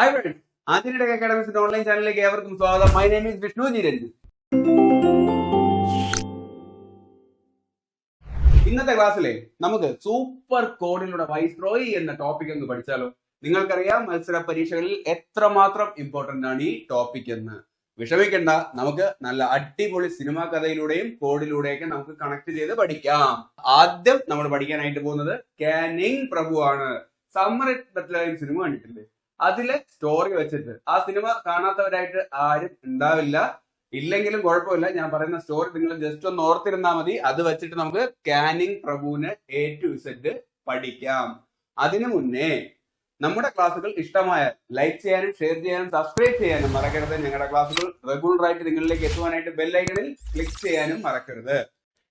Hi friends, ആദ്യയുടെ അക്കാഡമിക്സിന്റെ online ചാനലിലേക്ക് ഏവർക്കും സ്വാഗതം. മൈ നെയിം ഈസ് വിഷ്ണു ജിരഞ്ജൻ. ഇന്നത്തെ ക്ലാസ്സിലെ നമുക്ക് സൂപ്പർ കോഡിലൂടെ വൈസ്രോയി എന്ന ടോപ്പിക് എന്ന് പഠിച്ചാലോ? നിങ്ങൾക്കറിയാം മത്സര പരീക്ഷകളിൽ എത്രമാത്രം ഇമ്പോർട്ടന്റ് ആണ് ഈ ടോപ്പിക് എന്ന്. വിഷമിക്കണ്ട, നമുക്ക് നല്ല അടിപൊളി സിനിമാ കഥയിലൂടെയും കോഡിലൂടെയൊക്കെ നമുക്ക് കണക്ട് ചെയ്ത് പഠിക്കാം. ആദ്യം നമ്മൾ പഠിക്കാനായിട്ട് പോകുന്നത് കാനിങ് പ്രഭു ആണ്. സമ്മർ അറ്റ് ബത്ലഹേം സിനിമ കണ്ടിട്ടില്ലേ? അതിലെ സ്റ്റോറി വെച്ചിട്ട് ആ സിനിമ കാണാത്തവരായിട്ട് ആരും ഉണ്ടാവില്ല. ഇല്ലെങ്കിലും കുഴപ്പമില്ല, ഞാൻ പറയുന്ന സ്റ്റോറി നിങ്ങൾ ജസ്റ്റ് ഒന്ന് ഓർത്തിരുന്നാൽ മതി. അത് വെച്ചിട്ട് നമുക്ക് കാനിങ് പ്രഭുവിനെ A to Z പഠിക്കാം. അതിനു മുന്നേ നമ്മുടെ ക്ലാസ്സുകൾ ഇഷ്ടമായ ലൈക്ക് ചെയ്യാനും ഷെയർ ചെയ്യാനും സബ്സ്ക്രൈബ് ചെയ്യാനും മറക്കരുത്. ഞങ്ങളുടെ ക്ലാസ്സുകൾ റെഗുലർ ആയിട്ട് നിങ്ങളിലേക്ക് എത്തുവാനായിട്ട് ബെൽ ഐക്കണിൽ ക്ലിക്ക് ചെയ്യാനും മറക്കരുത്.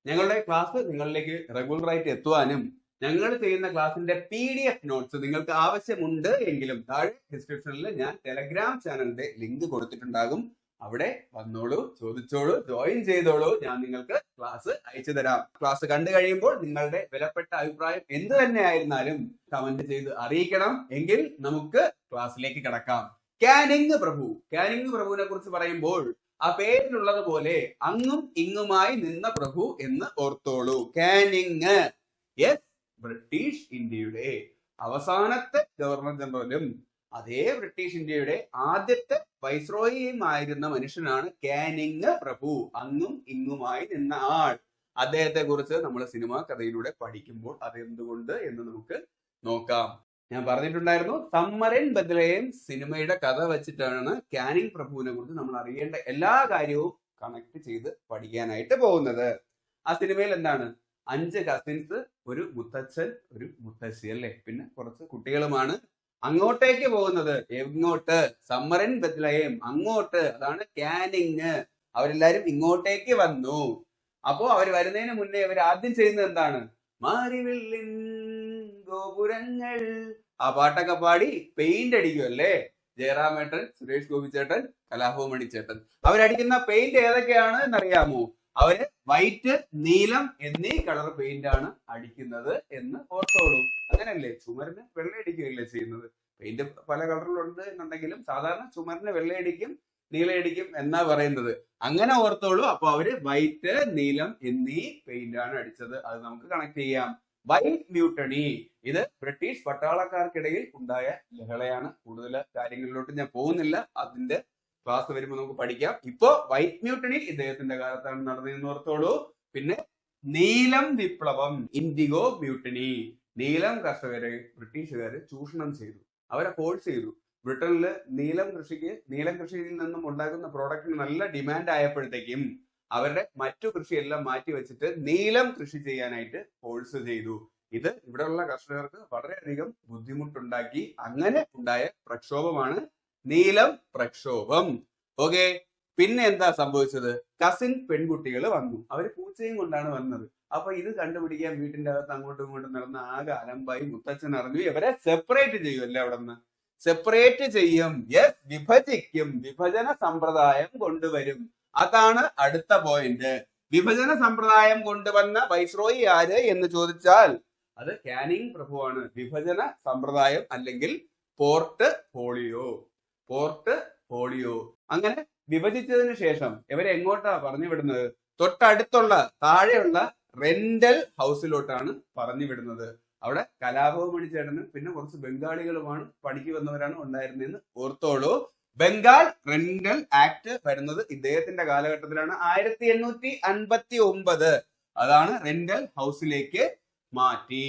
ഞങ്ങളുടെ ക്ലാസ് നിങ്ങളിലേക്ക് റെഗുലർ ആയിട്ട് എത്തുവാനും ഞങ്ങൾ ചെയ്യുന്ന ക്ലാസിന്റെ PDF നോട്ട്സ് നിങ്ങൾക്ക് ആവശ്യമുണ്ട് എങ്കിലും താഴെ ഡിസ്ക്രിപ്ഷനിൽ ഞാൻ ടെലഗ്രാം ചാനലിന്റെ ലിങ്ക് കൊടുത്തിട്ടുണ്ടാകും. അവിടെ വന്നോളൂ, ചോദിച്ചോളൂ, ജോയിൻ ചെയ്തോളൂ. ഞാൻ നിങ്ങൾക്ക് ക്ലാസ് അയച്ചു തരാം. ക്ലാസ് കണ്ടു കഴിയുമ്പോൾ നിങ്ങളുടെ വിലപ്പെട്ട അഭിപ്രായം എന്ത് തന്നെ ആയിരുന്നാലും കമന്റ് ചെയ്ത് അറിയിക്കണം. എങ്കിൽ നമുക്ക് ക്ലാസ്സിലേക്ക് കടക്കാം. കാനിങ് പ്രഭു. കാനിങ് പ്രഭുവിനെ കുറിച്ച് പറയുമ്പോൾ ആ പേരിലുള്ളത് പോലെ അങ്ങും ഇങ്ങുമായി നിന്ന പ്രഭു എന്ന് ഓർത്തോളൂ. കാനിങ്, യെസ്, ബ്രിട്ടീഷ് ഇന്ത്യയുടെ അവസാനത്തെ ഗവർണർ ജനറലും അതേ ബ്രിട്ടീഷ് ഇന്ത്യയുടെ ആദ്യത്തെ വൈസ്രോയിയുമായിരുന്ന മനുഷ്യനാണ് കാനിങ് പ്രഭു. അങ്ങും ഇങ്ങുമായി നിന്ന ആൾ. അദ്ദേഹത്തെ കുറിച്ച് നമ്മൾ സിനിമാ കഥയിലൂടെ പഠിക്കുമ്പോൾ അതെന്തുകൊണ്ട് എന്ന് നമുക്ക് നോക്കാം. ഞാൻ പറഞ്ഞിട്ടുണ്ടായിരുന്നു, സമ്മർ ഇൻ ബത്ലഹേം സിനിമയുടെ കഥ വെച്ചിട്ടാണ് കാനിങ് പ്രഭുവിനെ കുറിച്ച് നമ്മൾ അറിയേണ്ട എല്ലാ കാര്യവും കണക്ട് ചെയ്ത് പഠിക്കാനായിട്ട് പോകുന്നത്. ആ സിനിമയിൽ എന്താണ്, 5 കസിൻസ്, ഒരു മുത്തച്ഛൻ, ഒരു മുത്തശ്ശി അല്ലേ, പിന്നെ കുറച്ച് കുട്ടികളുമാണ് അങ്ങോട്ടേക്ക് പോകുന്നത്. എങ്ങോട്ട്? സമ്മർ ഇൻ ബത്ലഹേം, അങ്ങോട്ട്. അതാണ് കാനിങ്. അവരെല്ലാരും ഇങ്ങോട്ടേക്ക് വന്നു. അപ്പോ അവർ വരുന്നതിന് മുന്നേ അവർ ആദ്യം ചെയ്യുന്നത് എന്താണ്? മാരിവില്ലിൻ ഗോപുരങ്ങൾ, ആ പാട്ടൊക്കെ പാടി പെയിന്റ് അടിക്കുമല്ലേ. ജയറാമേട്ടൻ, സുരേഷ് ഗോപി ചേട്ടൻ, കലാഭവൻ ചേട്ടൻ. അവരടിക്കുന്ന പെയിന്റ് ഏതൊക്കെയാണ് എന്നറിയാമോ? അവര് വൈറ്റ്, നീലം എന്നീ കളർ പെയിന്റ് ആണ് അടിക്കുന്നത് എന്ന് ഓർത്തോളൂ. അങ്ങനല്ലേ, ചുമരിന് വെള്ളയടിക്കുകയല്ലേ ചെയ്യുന്നത്. പെയിന്റ് പല കളറിലുണ്ട് എന്നുണ്ടെങ്കിലും സാധാരണ ചുമരിന് വെള്ളയടിക്കും, നീലയടിക്കും എന്നാ പറയുന്നത്. അങ്ങനെ ഓർത്തോളൂ. അപ്പൊ അവര് വൈറ്റ്, നീലം എന്നീ പെയിന്റ് ആണ് അടിച്ചത്. അത് നമുക്ക് കണക്ട് ചെയ്യാം. വൈറ്റ് മ്യൂട്ടണി, ഇത് ബ്രിട്ടീഷ് പട്ടാളക്കാർക്കിടയിൽ ഉണ്ടായ ലഹളയാണ്. കൂടുതൽ കാര്യങ്ങളിലോട്ട് ഞാൻ പോകുന്നില്ല, അതിന്റെ ക്ലാസ് വരുമ്പോൾ നമുക്ക് പഠിക്കാം. ഇപ്പോ വൈറ്റ് മ്യൂട്ടണി ഇദ്ദേഹത്തിന്റെ കാലത്താണ് നടന്നതെന്ന് ഓർത്തോളൂ. പിന്നെ നീലം വിപ്ലവം, ഇൻഡിഗോ മ്യൂട്ടണി, നീലം കർഷകരെ ബ്രിട്ടീഷുകാര് ചൂഷണം ചെയ്തു, അവരെ ഫോഴ്സ് ചെയ്തു. ബ്രിട്ടനില് നീലം കൃഷിയിൽ നിന്നും ഉണ്ടാകുന്ന പ്രോഡക്റ്റിന് നല്ല ഡിമാൻഡ് ആയപ്പോഴത്തേക്കും അവരുടെ മറ്റു കൃഷിയെല്ലാം മാറ്റി വെച്ചിട്ട് നീലം കൃഷി ചെയ്യാനായിട്ട് ഫോഴ്സ് ചെയ്തു. ഇത് ഇവിടെയുള്ള കർഷകർക്ക് വളരെയധികം ബുദ്ധിമുട്ടുണ്ടാക്കി. അങ്ങനെ ഉണ്ടായ പ്രക്ഷോഭമാണ് നീലം പ്രക്ഷോഭം. ഓക്കെ, പിന്നെ എന്താ സംഭവിച്ചത്? കസിൻ പെൺകുട്ടികൾ വന്നു. അവര് പൂച്ചയും കൊണ്ടാണ് വന്നത്. അപ്പൊ ഇത് കണ്ടുപിടിക്കാൻ വീട്ടിന്റെ അകത്ത് അങ്ങോട്ടും ഇങ്ങോട്ടും നടന്ന ആകെ അലമ്പായി. മുത്തച്ഛൻ അറിഞ്ഞു, ഇവരെ സെപ്പറേറ്റ് ചെയ്യും അല്ലേ, അവിടെ നിന്ന് സെപ്പറേറ്റ് ചെയ്യും. യെസ്, വിഭജിക്കും, വിഭജന സമ്പ്രദായം കൊണ്ടുവരും. അതാണ് അടുത്ത പോയിന്റ്. വിഭജന സമ്പ്രദായം കൊണ്ടുവന്ന വൈസ്രോയി ആര് എന്ന് ചോദിച്ചാൽ അത് കാനിങ് പ്രഭുവാണ്. വിഭജന സമ്പ്രദായം അല്ലെങ്കിൽ പോർട്ട് ഫോളിയോ. അങ്ങനെ വിഭജിച്ചതിന് ശേഷം ഇവരെ എങ്ങോട്ടാ പറഞ്ഞു വിടുന്നത്? തൊട്ടടുത്തുള്ള താഴെയുള്ള റെന്റൽ ഹൗസിലോട്ടാണ് പറഞ്ഞു വിടുന്നത്. അവിടെ കലാഭവൻ ചേട്ടനും പിന്നെ കുറച്ച് ബംഗാളികളുമാണ് പണിക്ക് വന്നവരാണ് ഉണ്ടായിരുന്നതെന്ന് ഓർത്തോളൂ. ബംഗാൾ റെന്റൽ ആക്ട് വരുന്നത് ഇദ്ദേഹത്തിന്റെ കാലഘട്ടത്തിലാണ്. 1859. അതാണ് റെന്റൽ ഹൗസിലേക്ക് മാറ്റി.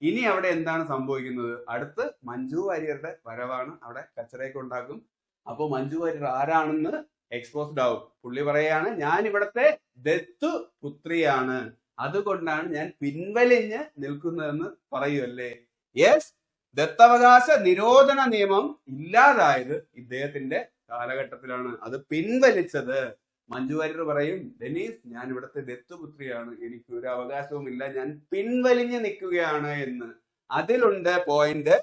ഇനി അവിടെ എന്താണ് സംഭവിക്കുന്നത്? അടുത്ത് മഞ്ജു വാര്യരുടെ വരവാണ്. അവിടെ കച്ചറയൊക്കെ ഉണ്ടാക്കും. അപ്പൊ മഞ്ജു വാര്യർ ആരാണെന്ന് എക്സ്പോസ്ഡ് ആവും. പുള്ളി പറയാണ്, ഞാൻ ഇവിടത്തെ ദത്തു പുത്രിയാണ്, അതുകൊണ്ടാണ് ഞാൻ പിൻവലിഞ്ഞ് നിൽക്കുന്നതെന്ന് പറയുമല്ലേ. യെസ്, ദത്തവകാശ നിരോധന നിയമം ഇല്ലാതായത് ഇദ്ദേഹത്തിന്റെ കാലഘട്ടത്തിലാണ്. അത് പിൻവലിച്ചത്. മഞ്ജു വാര്യർ പറയും, ഡെനീസ്, ഞാൻ ഇവിടുത്തെ ദത്തുപുത്രിയാണ്, എനിക്ക് ഒരു അവകാശവും ഇല്ല, ഞാൻ പിൻവലിഞ്ഞ് നിൽക്കുകയാണ് എന്ന്. അതിലുണ്ട് പോയിന്റ്.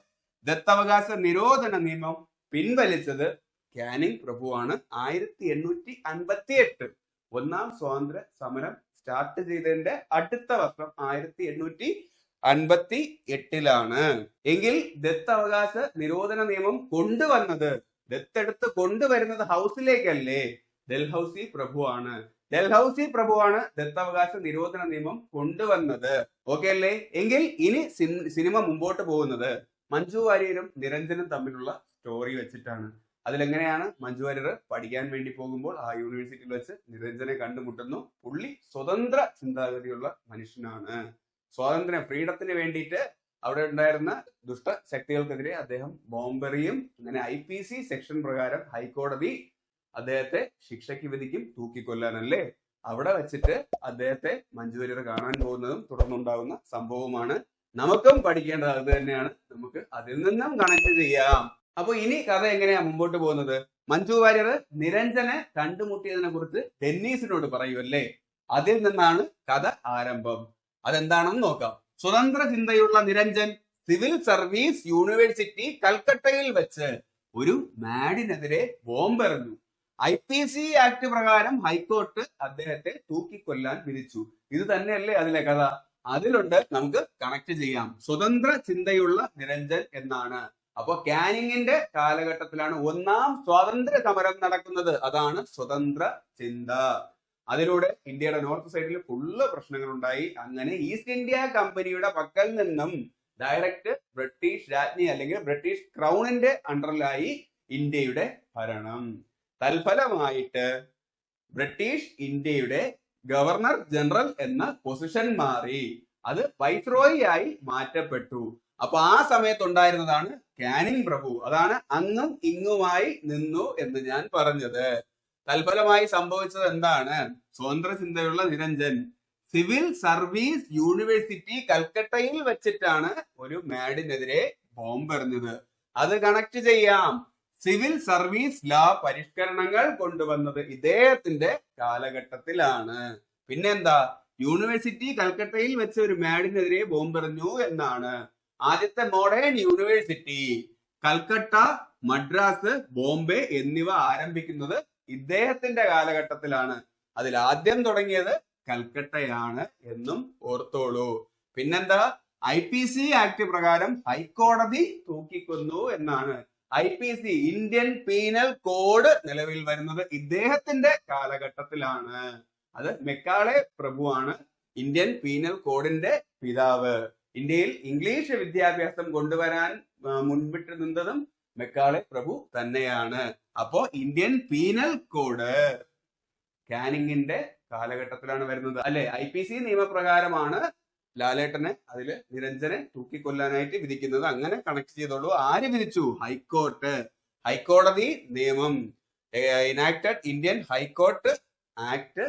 ദത്തവകാശ നിരോധന നിയമം പിൻവലിച്ചത് കാനിങ് പ്രഭുവാണ്. 1858 ഒന്നാം സ്വാതന്ത്ര്യ സമരം സ്റ്റാർട്ട് ചെയ്തതിന്റെ അടുത്ത വർഷം 1859 1858 എങ്കിൽ ദത്തവകാശ നിരോധന നിയമം കൊണ്ടുവന്നത്, ദത്തെടുത്ത് കൊണ്ടുവരുന്നത് ഹൗസിലേക്കല്ലേ, ഡൽഹൌസി പ്രഭുവാണ്. ഡൽഹൌസി പ്രഭുവാണ് ദത്തവകാശ നിരോധന നിയമം കൊണ്ടുവന്നത്. ഓക്കെ അല്ലേ? എങ്കിൽ ഇനി സിനിമ മുമ്പോട്ട് പോകുന്നത് മഞ്ജു വാര്യരും നിരഞ്ജനും തമ്മിലുള്ള സ്റ്റോറി വെച്ചിട്ടാണ്. അതിലെങ്ങനെയാണ് മഞ്ജു വാര്യർ പഠിക്കാൻ വേണ്ടി പോകുമ്പോൾ ആ യൂണിവേഴ്സിറ്റിയിൽ വെച്ച് നിരഞ്ജനെ കണ്ടുമുട്ടുന്നു. പുള്ളി സ്വതന്ത്ര ചിന്താഗതിയുള്ള മനുഷ്യനാണ്. സ്വാതന്ത്ര്യം, ഫ്രീഡത്തിന് വേണ്ടിയിട്ട് അവിടെ ഉണ്ടായിരുന്ന ദുഷ്ടശക്തികൾക്കെതിരെ അദ്ദേഹം ബോംബെറിയും. അങ്ങനെ IPC സെക്ഷൻ പ്രകാരം ഹൈക്കോടതി അദ്ദേഹത്തെ ശിക്ഷയ്ക്ക് വിധിക്കും, തൂക്കിക്കൊല്ലാനല്ലേ. അവിടെ വെച്ചിട്ട് അദ്ദേഹത്തെ മഞ്ജു വാര്യർ കാണാൻ പോകുന്നതും തുടർന്നുണ്ടാകുന്ന സംഭവമാണ്. നമുക്കും പഠിക്കേണ്ടത് അത് തന്നെയാണ്. നമുക്ക് അതിൽ നിന്നും കണക്ട് ചെയ്യാം. അപ്പൊ ഇനി കഥ എങ്ങനെയാ മുമ്പോട്ട് പോകുന്നത്? മഞ്ജു വാര്യർ നിരഞ്ജനെ കണ്ടുമുട്ടിയതിനെ കുറിച്ച് ഡെന്നീസിനോട് പറയുമല്ലേ. അതിൽ നിന്നാണ് കഥ ആരംഭം. അതെന്താണെന്ന് നോക്കാം. സ്വതന്ത്ര ചിന്തയുള്ള നിരഞ്ജൻ സിവിൽ സർവീസ് യൂണിവേഴ്സിറ്റി കൽക്കട്ടയിൽ വെച്ച് ഒരു മാഡിനെതിരെ ബോംബെറിഞ്ഞു. IPC ആക്ട് പ്രകാരം ഹൈക്കോർട്ട് അദ്ദേഹത്തെ തൂക്കിക്കൊല്ലാൻ വിധിച്ചു. ഇത് തന്നെയല്ലേ അതിലെ കഥ? അതിലുണ്ട്, നമുക്ക് കണക്ട് ചെയ്യാം. സ്വതന്ത്ര ചിന്തയുള്ള നിരഞ്ജൻ എന്നാണ്. അപ്പൊ കാനിങ്ങിന്റെ കാലഘട്ടത്തിലാണ് ഒന്നാം സ്വാതന്ത്ര്യ സമരം നടക്കുന്നത്. അതാണ് സ്വതന്ത്ര ചിന്ത. അതിലൂടെ ഇന്ത്യയുടെ നോർത്ത് സൈഡിൽ ഫുള്ള് പ്രശ്നങ്ങൾ ഉണ്ടായി. അങ്ങനെ ഈസ്റ്റ് ഇന്ത്യ കമ്പനിയുടെ പക്കൽ നിന്നും ഡയറക്റ്റ് ബ്രിട്ടീഷ് രാജ്ഞി അല്ലെങ്കിൽ ബ്രിട്ടീഷ് ക്രൗണിന്റെ അണ്ടറിലായി ഇന്ത്യയുടെ ഭരണം. തൽഫലമായിട്ട് ബ്രിട്ടീഷ് ഇന്ത്യയുടെ ഗവർണർ ജനറൽ എന്ന പൊസിഷൻ മാറി. അത് വൈസ്രോയി ആയി മാറ്റപ്പെട്ടു. അപ്പൊ ആ സമയത്തുണ്ടായിരുന്നതാണ് കാനിങ് പ്രഭു. അതാണ് അങ്ങും ഇങ്ങുമായി നിന്നു എന്ന് ഞാൻ പറഞ്ഞത്. തൽഫലമായി സംഭവിച്ചത് എന്താണ്? സ്വതന്ത്ര ചിന്തയുള്ള നിരഞ്ജൻ സിവിൽ സർവീസ് യൂണിവേഴ്സിറ്റി കൽക്കട്ടയിൽ വെച്ചിട്ടാണ് ഒരു മാഡിനെതിരെ ബോംബെറിഞ്ഞത്. അത് കണക്ട് ചെയ്യാം. സിവിൽ സർവീസ് ലാ പരിഷ്കരണങ്ങൾ കൊണ്ടുവന്നത് ഇദ്ദേഹത്തിന്റെ കാലഘട്ടത്തിലാണ്. പിന്നെന്താ? യൂണിവേഴ്സിറ്റി കൽക്കട്ടയിൽ വെച്ച് ഒരു മാഡിനെതിരെ ബോംബെറിഞ്ഞു എന്നാണ്. ആദ്യത്തെ മോഡേൺ യൂണിവേഴ്സിറ്റി കൽക്കട്ട, മദ്രാസ്, ബോംബെ എന്നിവ ആരംഭിക്കുന്നത് ഇദ്ദേഹത്തിന്റെ കാലഘട്ടത്തിലാണ്. അതിൽ ആദ്യം തുടങ്ങിയത് കൽക്കട്ടയാണ് എന്നും ഓർത്തോളൂ. പിന്നെന്താ? IPC ആക്ട് പ്രകാരം ഹൈക്കോടതി തൂക്കിക്കൊന്നു എന്നാണ്. IPC ഇന്ത്യൻ പീനൽ കോഡ് നിലവിൽ വരുന്നത് ഇദ്ദേഹത്തിന്റെ കാലഘട്ടത്തിലാണ്. അത് മെക്കാളെ പ്രഭുവാണ് ഇന്ത്യൻ പീനൽ കോഡിന്റെ പിതാവ്. ഇന്ത്യയിൽ ഇംഗ്ലീഷ് വിദ്യാഭ്യാസം കൊണ്ടുവരാൻ മുൻപിട്ട് നിന്നതും മെക്കാളെ പ്രഭു തന്നെയാണ്. അപ്പോ ഇന്ത്യൻ പീനൽ കോഡ് കാനിങ്ങിന്റെ കാലഘട്ടത്തിലാണ് വരുന്നത് അല്ലെ. IPC നിയമപ്രകാരമാണ് ലാലേട്ടനെ, അതില് നിരഞ്ജനെ തൂക്കിക്കൊല്ലാനായിട്ട് വിധിക്കുന്നത്. അങ്ങനെ കണക്ട് ചെയ്തോളൂ. ആര് വിധിച്ചു? ഹൈക്കോർട്ട്. ഹൈക്കോടതി നിയമം ഇനാക്ടഡ് ഇന്ത്യൻ ഹൈക്കോർട്ട് ആക്ട്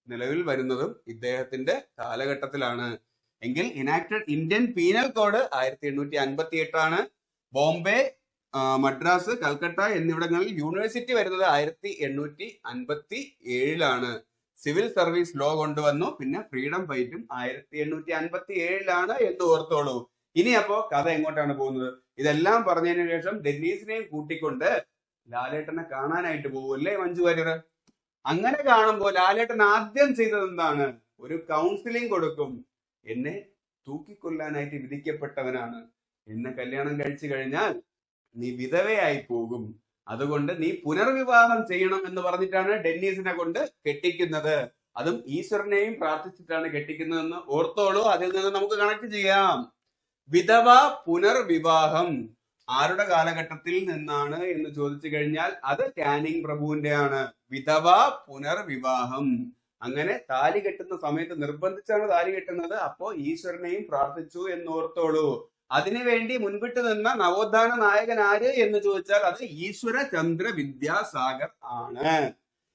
നിലവിൽ വരുന്നതും ഇദ്ദേഹത്തിന്റെ കാലഘട്ടത്തിലാണ്. എങ്കിൽ ഇനാക്ടഡ് ഇന്ത്യൻ പീനൽ കോഡ് 1858 ആണ്. ബോംബെ, മദ്രാസ്, കൽക്കട്ട എന്നിവിടങ്ങളിൽ യൂണിവേഴ്സിറ്റി വരുന്നത് 1857 സിവിൽ സർവീസ് ലോ കൊണ്ടുവന്നു. പിന്നെ ഫ്രീഡം ഫൈറ്റും 1857 എന്ന് ഓർത്തോളൂ. ഇനി അപ്പോ കഥ എങ്ങോട്ടാണ് പോകുന്നത്? ഇതെല്ലാം പറഞ്ഞതിന് ശേഷം ഡെന്നീസിനെയും കൂട്ടിക്കൊണ്ട് ലാലേട്ടനെ കാണാനായിട്ട് പോകുമല്ലേ മഞ്ജു വാര്യർ. അങ്ങനെ കാണുമ്പോൾ ലാലേട്ടൻ ആദ്യം ചെയ്തത് എന്താണ്? ഒരു കൗൺസിലിംഗ് കൊടുക്കും. എന്നെ തൂക്കിക്കൊല്ലാനായിട്ട് വിധിക്കപ്പെട്ടവനാണ്. എന്നെ കല്യാണം കഴിച്ചു കഴിഞ്ഞാൽ നീ വിധവയായി പോകും. അതുകൊണ്ട് നീ പുനർവിവാഹം ചെയ്യണം എന്ന് പറഞ്ഞിട്ടാണ് ഡെന്നീസിനെ കൊണ്ട് കെട്ടിക്കുന്നത്. അതും ഈശ്വരനെയും പ്രാർത്ഥിച്ചിട്ടാണ് കെട്ടിക്കുന്നതെന്ന് ഓർത്തോളൂ. അതിൽ നിന്ന് നമുക്ക് കണക്ട് ചെയ്യാം. വിധവ പുനർവിവാഹം ആരുടെ കാലഘട്ടത്തിൽ നിന്നാണ് എന്ന് ചോദിച്ചു കഴിഞ്ഞാൽ അത് കാനിങ് പ്രഭുവിന്റെ ആണ്. വിധവ പുനർവിവാഹം. അങ്ങനെ താലി കെട്ടുന്ന സമയത്ത് നിർബന്ധിച്ചാണ് താലി കെട്ടുന്നത്. അപ്പോ ഈശ്വരനെയും പ്രാർത്ഥിച്ചു എന്ന് ഓർത്തോളൂ. അതിനുവേണ്ടി മുൻപിട്ട് നിന്ന നവോത്ഥാന നായകൻ ആര് എന്ന് ചോദിച്ചാൽ അത് ഈശ്വര ചന്ദ്ര വിദ്യാസാഗർ ആണ്.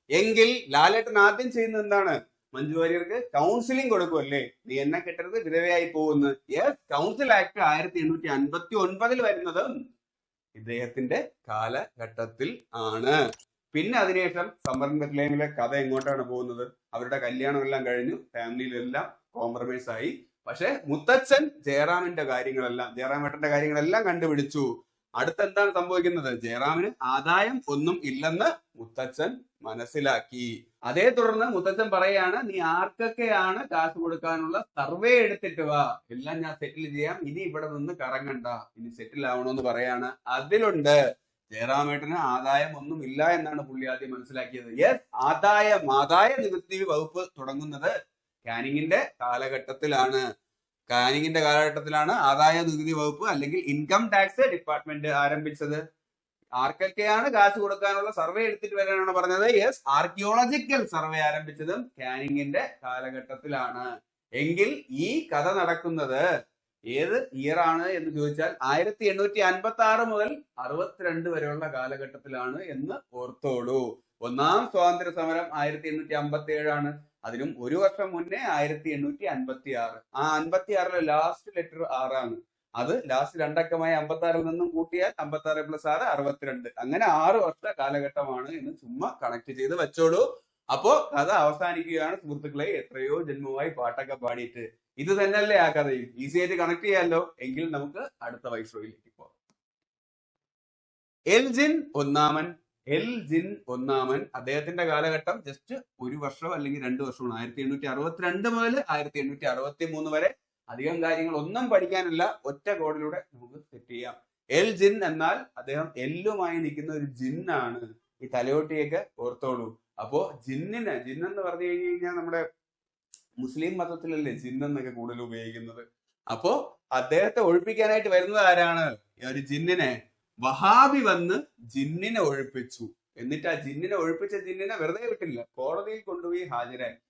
എങ്കിൽ ലാലേട്ടൻ ആദ്യം ചെയ്യുന്നത് എന്താണ്? മഞ്ജു വാര്യർക്ക് കൗൺസിലിംഗ് കൊടുക്കുമല്ലേ. നീ എന്നെ കെട്ടരുത്, വിധവയായി പോകുന്നു. യെസ്, കൗൺസിൽ ആക്ട് 1859 വരുന്നതും ഇദ്ദേഹത്തിന്റെ കാലഘട്ടത്തിൽ ആണ്. പിന്നെ അതിനുശേഷം സമ്മർ ബെത്ലഹേമിലെ കഥ എങ്ങോട്ടാണ് പോകുന്നത്? അവരുടെ കല്യാണം എല്ലാം കഴിഞ്ഞു, ഫാമിലിയിലെല്ലാം കോംപ്രമൈസ് ആയി. പക്ഷെ മുത്തച്ഛൻ ജയറാമിന്റെ ജയറാമേട്ടന്റെ കാര്യങ്ങളെല്ലാം കണ്ടുപിടിച്ചു. അടുത്തെന്താണ് സംഭവിക്കുന്നത്? ജയറാമിന് ആദായം ഒന്നും ഇല്ലെന്ന് മുത്തച്ഛൻ മനസ്സിലാക്കി. അതേ തുടർന്ന് മുത്തച്ഛൻ പറയാണ്, നീ ആർക്കൊക്കെയാണ് കാശ് കൊടുക്കാനുള്ള സർവേ എടുത്തിട്ട് വാ, എല്ലാം ഞാൻ സെറ്റിൽ ചെയ്യാം, ഇനി ഇവിടെ നിന്ന് കറങ്ങണ്ട, ഇനി സെറ്റിൽ ആവണമെന്ന് പറയാണ്. അതിലുണ്ട് ജയറാമേട്ടന് ആദായം ഒന്നും ഇല്ല എന്നാണ് പുള്ളി ആദ്യം മനസ്സിലാക്കിയത്. യെസ്, ആദായ നികുതി വകുപ്പ് തുടങ്ങുന്നത് കാനിങ്ങിന്റെ കാലഘട്ടത്തിലാണ്. ആദായ നികുതി വകുപ്പ് അല്ലെങ്കിൽ ഇൻകം ടാക്സ് ഡിപ്പാർട്ട്മെന്റ് ആരംഭിച്ചത്. ആർക്കൊക്കെയാണ് കാശ് കൊടുക്കാനുള്ള സർവേ എടുത്തിട്ട് വരാനാണ് പറഞ്ഞത്. യെസ്, ആർക്കിയോളജിക്കൽ സർവേ ആരംഭിച്ചതും കാനിങ്ങിന്റെ കാലഘട്ടത്തിലാണ്. എങ്കിൽ ഈ കഥ നടക്കുന്നത് ഏത് ഇയർ ആണ് എന്ന് ചോദിച്ചാൽ 1856 മുതൽ 62 വരെയുള്ള കാലഘട്ടത്തിലാണ് എന്ന് ഓർത്തോളൂ. ഒന്നാം സ്വാതന്ത്ര്യ സമരം 1857 ആണ്. അതിനും ഒരു വർഷം മുന്നേ 1856. ആ 56 ലാസ്റ്റ് ലെറ്റർ 6 ആണ്. അത് ലാസ്റ്റ് രണ്ടക്കമായ 56 നിന്നും കൂട്ടിയാൽ 56 + 6 62. അങ്ങനെ 6 വർഷ കാലഘട്ടമാണ് എന്ന് ചുമ്മാ കണക്ട് ചെയ്ത് വെച്ചോളൂ. അപ്പോ കഥ അവസാനിക്കുകയാണ് സുഹൃത്തുക്കളെ. എത്രയോ ജന്മമായി പാട്ടൊക്കെ പാടിയിട്ട് ഇത് തന്നെയല്ലേ ആ കഥയും. ഈസി ആയിട്ട് കണക്ട് ചെയ്യാമല്ലോ. എങ്കിൽ നമുക്ക് അടുത്ത വൈസ്രോയിലേക്ക് പോകാം. എൽജിൻ ഒന്നാമൻ അദ്ദേഹത്തിന്റെ കാലഘട്ടം ജസ്റ്റ് ഒരു വർഷം അല്ലെങ്കിൽ 2 വർഷമാണ്. 1862 മുതൽ 1863 വരെ. അധികം കാര്യങ്ങൾ ഒന്നും പഠിക്കാനില്ല, ഒറ്റ കോഡിലൂടെ നമുക്ക് സെറ്റ് ചെയ്യാം. എൽജിൻ എന്നാൽ അദ്ദേഹം എല്ലുമായി നിൽക്കുന്ന ഒരു ജിന്നാണ്. ഈ തലയോട്ടിയൊക്കെ ഓർത്തോളൂ. അപ്പോ ജിന്നെന്ന് പറഞ്ഞു കഴിഞ്ഞാൽ നമ്മുടെ മുസ്ലിം മതത്തിലല്ലേ ജിന്നെന്നൊക്കെ കൂടുതൽ ഉപയോഗിക്കുന്നത്. അപ്പോ അദ്ദേഹത്തെ ഒഴിപ്പിക്കാനായിട്ട് വരുന്നത് ആരാണ്? ഒരു ജിന്നിനെ വഹാബി വന്ന് ജിന്നിനെ ഒഴിപ്പിച്ചു. എന്നിട്ട് ആ ഒഴിപ്പിച്ച ജിന്നിനെ വെറുതെ വിട്ടില്ല, കോടതിയിൽ കൊണ്ടുപോയി ഹാജരാക്കി.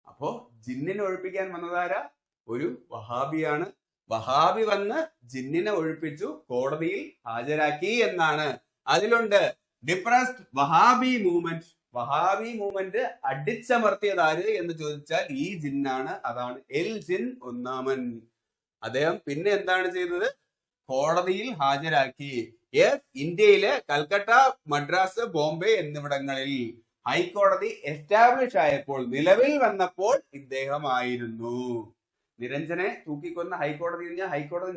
അപ്പോ ജിന്നിനെ ഒഴിപ്പിക്കാൻ വന്നതാരാ? ഒരു വഹാബിയാണ്. വഹാബി വന്ന് ജിന്നിനെ ഒഴിപ്പിച്ചു, കോടതിയിൽ ഹാജരാക്കി എന്നാണ്. അതിലുണ്ട് ഡിപ്രസ്ഡ് വഹാബി മൂവ്മെന്റ് അടിച്ചമർത്തിയത് ആര് എന്ന് ചോദിച്ചാൽ ഈ ജിന്നാണ്. അതാണ് എൽജിൻ ഒന്നാമൻ. അദ്ദേഹം പിന്നെ എന്താണ് ചെയ്തത്? കോടതിയിൽ ഹാജരാക്കി. ഇന്ത്യയിലെ കൽക്കട്ട, മദ്രാസ്, ബോംബെ എന്നിവിടങ്ങളിൽ ഹൈക്കോടതി എസ്റ്റാബ്ലിഷ് ആയപ്പോൾ, നിലവിൽ വന്നപ്പോൾ ഇദ്ദേഹമായിരുന്നു. നിരഞ്ജനെ തൂക്കിക്കൊന്ന ഹൈക്കോടതി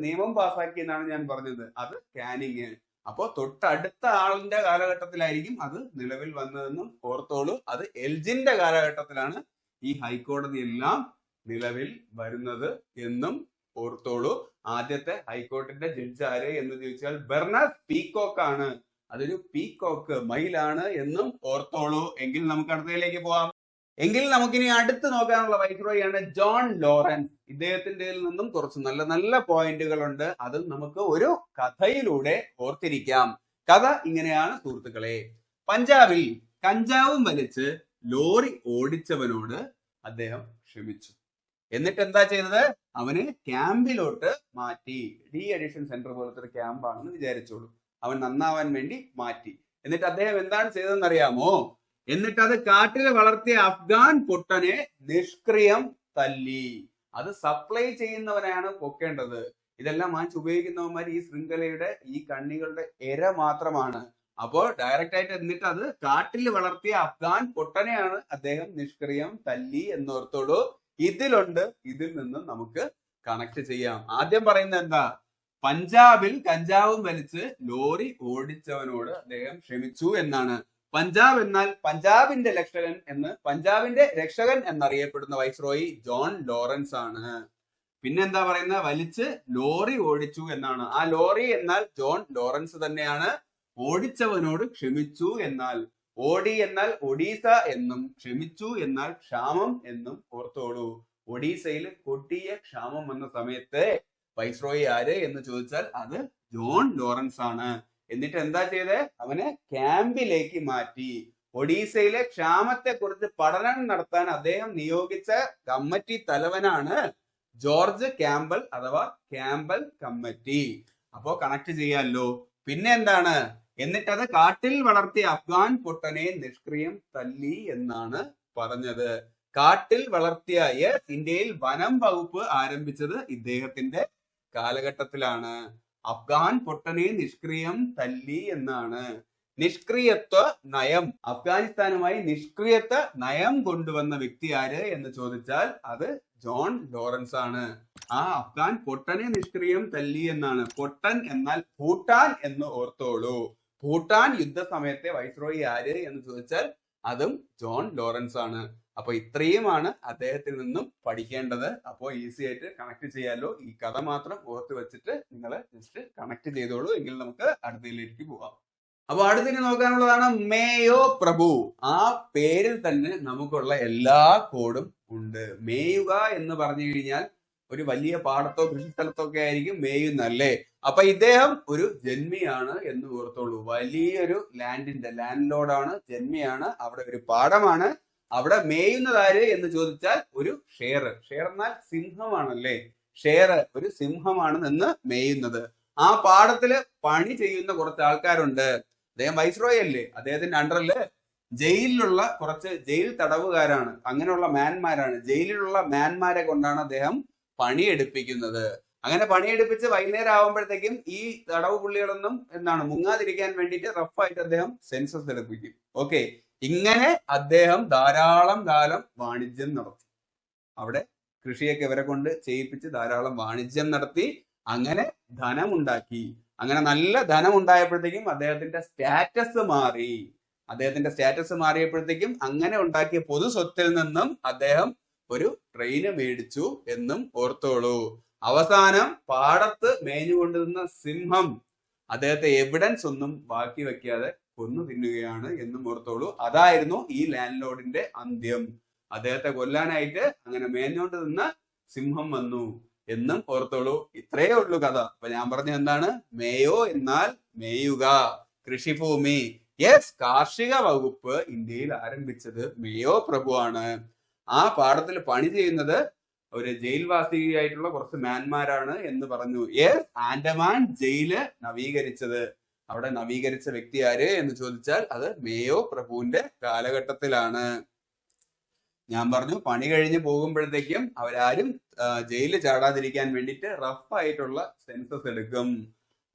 നിയമം പാസാക്കി എന്നാണ് ഞാൻ പറഞ്ഞത്. അത് കാനിങ്. അപ്പോ തൊട്ടടുത്ത ആളിന്റെ കാലഘട്ടത്തിലായിരിക്കും അത് നിലവിൽ വന്നതെന്നും ഓർത്തോളൂ. അത് എൽജിന്റെ കാലഘട്ടത്തിലാണ് ഈ ഹൈക്കോടതി എല്ലാം നിലവിൽ വരുന്നത് എന്നും ഓർത്തോളൂ. ആദ്യത്തെ ഹൈക്കോടതിന്റെ ജഡ്ജ് ആര് എന്ന് ചോദിച്ചാൽ ബെർണഡ് പീകോക്ക് ആണ്. അതൊരു പീകോക്ക് മയിലാണ് എന്നും ഓർത്തോളൂ. എങ്കിൽ നമുക്ക് അടുത്തതിലേക്ക് പോവാം. എങ്കിൽ നമുക്കിനി അടുത്ത് നോക്കാനുള്ള വൈസ്രോയിയാണ് ജോൺ ലോറൻസ്. ഇദ്ദേഹത്തിന്റെ നിന്നും കുറച്ച് നല്ല നല്ല പോയിന്റുകൾ ഉണ്ട്. അത് നമുക്ക് ഒരു കഥയിലൂടെ ഓർത്തിരിക്കാം. കഥ ഇങ്ങനെയാണ് സുഹൃത്തുക്കളെ. പഞ്ചാബിൽ കഞ്ചാവും വലിച്ച് ലോറി ഓടിച്ചവനോട് അദ്ദേഹം ക്ഷമിച്ചു. എന്നിട്ട് എന്താ ചെയ്തത്? അവന് ക്യാമ്പിലോട്ട് മാറ്റി. ഡി അഡിഷൻ സെന്റർ പോലത്തെ ഒരു ക്യാമ്പാണെന്ന് വിചാരിച്ചോളൂ. അവൻ നന്നാവാൻ വേണ്ടി മാറ്റി. എന്നിട്ട് അദ്ദേഹം എന്താണ് ചെയ്തതെന്ന് അറിയാമോ? എന്നിട്ട് അത് കാട്ടിൽ വളർത്തിയ അഫ്ഗാൻ പൊട്ടനെ നിഷ്ക്രിയം തല്ലി. അത് സപ്ലൈ ചെയ്യുന്നവനാണ് പൊക്കേണ്ടത്. ഇതെല്ലാം വാങ്ങിച്ച് ഉപയോഗിക്കുന്നവന്മാർ ഈ ശൃംഖലയുടെ ഈ കണ്ണികളുടെ ഇര മാത്രമാണ്. അപ്പോൾ ഡയറക്റ്റ് ആയിട്ട് എന്നിട്ട് അത് കാട്ടിൽ വളർത്തിയ അഫ്ഗാൻ പൊട്ടനെയാണ് അദ്ദേഹം നിഷ്ക്രിയം തല്ലി എന്നോർത്തോളൂ. ഇതിൽ നിന്നും നമുക്ക് കണക്ട് ചെയ്യാം. ആദ്യം പറയുന്നത് എന്താ? പഞ്ചാബിൽ കഞ്ചാവും വലിച്ച് ലോറി ഓടിച്ചവനോട് അദ്ദേഹം ക്ഷമിച്ചു എന്നാണ്. പഞ്ചാബ് എന്നാൽ പഞ്ചാബിന്റെ രക്ഷകൻ എന്നറിയപ്പെടുന്ന വൈസ്രോയി ജോൺ ലോറൻസ് ആണ്. പിന്നെന്താ പറയുന്നത്? വലിച്ച് ലോറി ഓടിച്ചു എന്നാണ്. ആ ലോറി എന്നാൽ ജോൺ ലോറൻസ് തന്നെയാണ്. ഓടിച്ചവനോട് ക്ഷമിച്ചു എന്നാൽ, ഓടി എന്നാൽ ഒഡീസ എന്നും, ക്ഷമിച്ചു എന്നാൽ ക്ഷാമം എന്നും ഓർത്തോളൂ. ഒഡീസയിൽ കൊടിയ ക്ഷാമം വന്ന സമയത്ത് വൈസ്രോയി ആര് എന്ന് ചോദിച്ചാൽ അത് ജോൺ ലോറൻസ് ആണ്. എന്നിട്ട് എന്താ ചെയ്തേ? അവനെ ക്യാമ്പിലേക്ക് മാറ്റി. ഒഡീസയിലെ ക്ഷാമത്തെ കുറിച്ച് പഠനം നടത്താൻ അദ്ദേഹം നിയോഗിച്ച കമ്മിറ്റി തലവനാണ് ജോർജ് ക്യാമ്പൽ അഥവാ ക്യാമ്പൽ കമ്മിറ്റി. അപ്പോ കണക്ട് ചെയ്യാമല്ലോ. പിന്നെ എന്താണ്? എന്നിട്ടത് കാട്ടിൽ വളർത്തിയ അഫ്ഗാൻ പൊട്ടനെ നിഷ്ക്രിയം തല്ലി എന്നാണ് പറഞ്ഞത്. കാട്ടിൽ വളർത്തിയ ഇന്ത്യയിൽ വനം വകുപ്പ് ആരംഭിച്ചത് ഇദ്ദേഹത്തിന്റെ കാലഘട്ടത്തിലാണ്. അഫ്ഗാൻ പൊട്ടനെ നിഷ്ക്രിയം തല്ലി എന്നാണ്. നിഷ്ക്രിയത്വ നയം, അഫ്ഗാനിസ്ഥാനുമായി നിഷ്ക്രിയത്വ നയം കൊണ്ടുവന്ന വ്യക്തി ആര് എന്ന് ചോദിച്ചാൽ അത് ജോൺ ലോറൻസ് ആണ്. ആ അഫ്ഗാൻ പൊട്ടനെ നിഷ്ക്രിയം തല്ലി എന്നാണ്. പൊട്ടൻ എന്നാൽ ഭൂട്ടാൻ എന്ന് ഓർത്തോളൂ. ഭൂട്ടാൻ യുദ്ധ സമയത്തെ വൈസ്രോയി ആര് എന്ന് ചോദിച്ചാൽ അതും ജോൺ ലോറൻസ് ആണ്. അപ്പൊ ഇത്രയുമാണ് അദ്ദേഹത്തിൽ നിന്നും പഠിക്കേണ്ടത്. അപ്പോൾ ഈസി ആയിട്ട് കണക്ട് ചെയ്യാലോ. ഈ കഥ മാത്രം ഓർത്ത് വെച്ചിട്ട് നിങ്ങൾ ജസ്റ്റ് കണക്ട് ചെയ്തോളൂ. എങ്കിൽ നമുക്ക് അടുത്തതിലേക്ക് പോവാം. അപ്പൊ അടുത്തിന് നോക്കാനുള്ളതാണ് മേയോ പ്രഭു. ആ പേരിൽ തന്നെ നമുക്കുള്ള എല്ലാ കോഡും ഉണ്ട്. മേയുക എന്ന് പറഞ്ഞു കഴിഞ്ഞാൽ ഒരു വലിയ പാടത്തോ കൃഷിസ്ഥലത്തോ ഒക്കെ ആയിരിക്കും മേയുന്നല്ലേ. അപ്പൊ ഇദ്ദേഹം ഒരു ജന്മിയാണ് എന്ന് ഓർത്തോളൂ. വലിയൊരു ലാൻഡ് ലോഡാണ്, ജന്മിയാണ്. അവിടെ ഒരു പാടമാണ്. അവിടെ മേയുന്നതാര് എന്ന് ചോദിച്ചാൽ ഒരു ഷെയർ എന്നാൽ സിംഹമാണല്ലേ. ഷെയർ ഒരു സിംഹമാണ് നിന്ന് മേയുന്നത്. ആ പാടത്തില് പണി ചെയ്യുന്ന കുറച്ച് ആൾക്കാരുണ്ട്. അദ്ദേഹം വൈസ്രോയി അല്ലേ, അദ്ദേഹത്തിന്റെ അണ്ടറില് ജയിലിലുള്ള കുറച്ച് ജയിൽ തടവുകാരാണ്, അങ്ങനെയുള്ള മാൻമാരാണ്. ജയിലിലുള്ള മാൻമാരെ കൊണ്ടാണ് അദ്ദേഹം പണിയെടുപ്പിക്കുന്നത്. അങ്ങനെ പണിയെടുപ്പിച്ച് വൈകുന്നേരം ആവുമ്പോഴത്തേക്കും ഈ തടവ് പുള്ളികളൊന്നും മുങ്ങാതിരിക്കാൻ വേണ്ടിയിട്ട് റഫായിട്ട് അദ്ദേഹം സെൻസസ് എടുപ്പിക്കും. ഓക്കെ, ഇങ്ങനെ അദ്ദേഹം ധാരാളം കാലം വാണിജ്യം നടത്തി. അവിടെ കൃഷിയൊക്കെ ഇവരെ കൊണ്ട് ചെയ്യിപ്പിച്ച് ധാരാളം വാണിജ്യം നടത്തി. അങ്ങനെ ധനമുണ്ടാക്കി. അങ്ങനെ നല്ല ധനം ഉണ്ടായപ്പോഴത്തേക്കും അദ്ദേഹത്തിന്റെ സ്റ്റാറ്റസ് മാറി. മാറിയപ്പോഴത്തേക്കും അങ്ങനെ ഉണ്ടാക്കിയ പൊതു സ്വത്തിൽ നിന്നും അദ്ദേഹം ഒരു ട്രെയിന് മേടിച്ചു എന്നും ഓർത്തോളൂ. അവസാനം പാടത്ത് മേഞ്ഞുകൊണ്ടിരുന്ന സിംഹം അദ്ദേഹത്തെ എവിഡൻസ് ഒന്നും ബാക്കി വെക്കാതെ കൊന്നു തിന്നുകയാണ് എന്നും ഓർത്തോളൂ. അതായിരുന്നു ഈ ലാൻഡ് ലോഡിന്റെ അന്ത്യം. അദ്ദേഹത്തെ കൊല്ലാനായിട്ട് അങ്ങനെ മേഞ്ഞുകൊണ്ട് നിന്ന സിംഹം വന്നു എന്നും ഓർത്തോളൂ. ഇത്രയേ ഉള്ളൂ കഥ. അപ്പൊ ഞാൻ പറഞ്ഞ എന്താണ്? മേയോ എന്നാൽ മേയുക, കൃഷിഭൂമി. യെസ്, കാർഷിക വകുപ്പ് ഇന്ത്യയിൽ ആരംഭിച്ചത് മേയോ പ്രഭുവാണ്. ആ പാടത്തിൽ പണി ചെയ്യുന്നത് ഒരു ജയിൽവാസിയായിട്ടുള്ള കുറച്ച് മാൻമാരാണ് എന്ന് പറഞ്ഞു. യെസ്, ആൻഡമാൻ ജയില് നവീകരിച്ചത്. അവിടെ നവീകരിച്ച വ്യക്തി ആര് എന്ന് ചോദിച്ചാൽ അത് മേയോ പ്രഭുവിന്റെ കാലഘട്ടത്തിലാണ്. ഞാൻ പറഞ്ഞു, പണി കഴിഞ്ഞ് പോകുമ്പോഴത്തേക്കും അവരാരും ജയിലിൽ ചാടാതിരിക്കാൻ വേണ്ടിയിട്ട് റഫായിട്ടുള്ള സെൻസസ് എടുക്കും.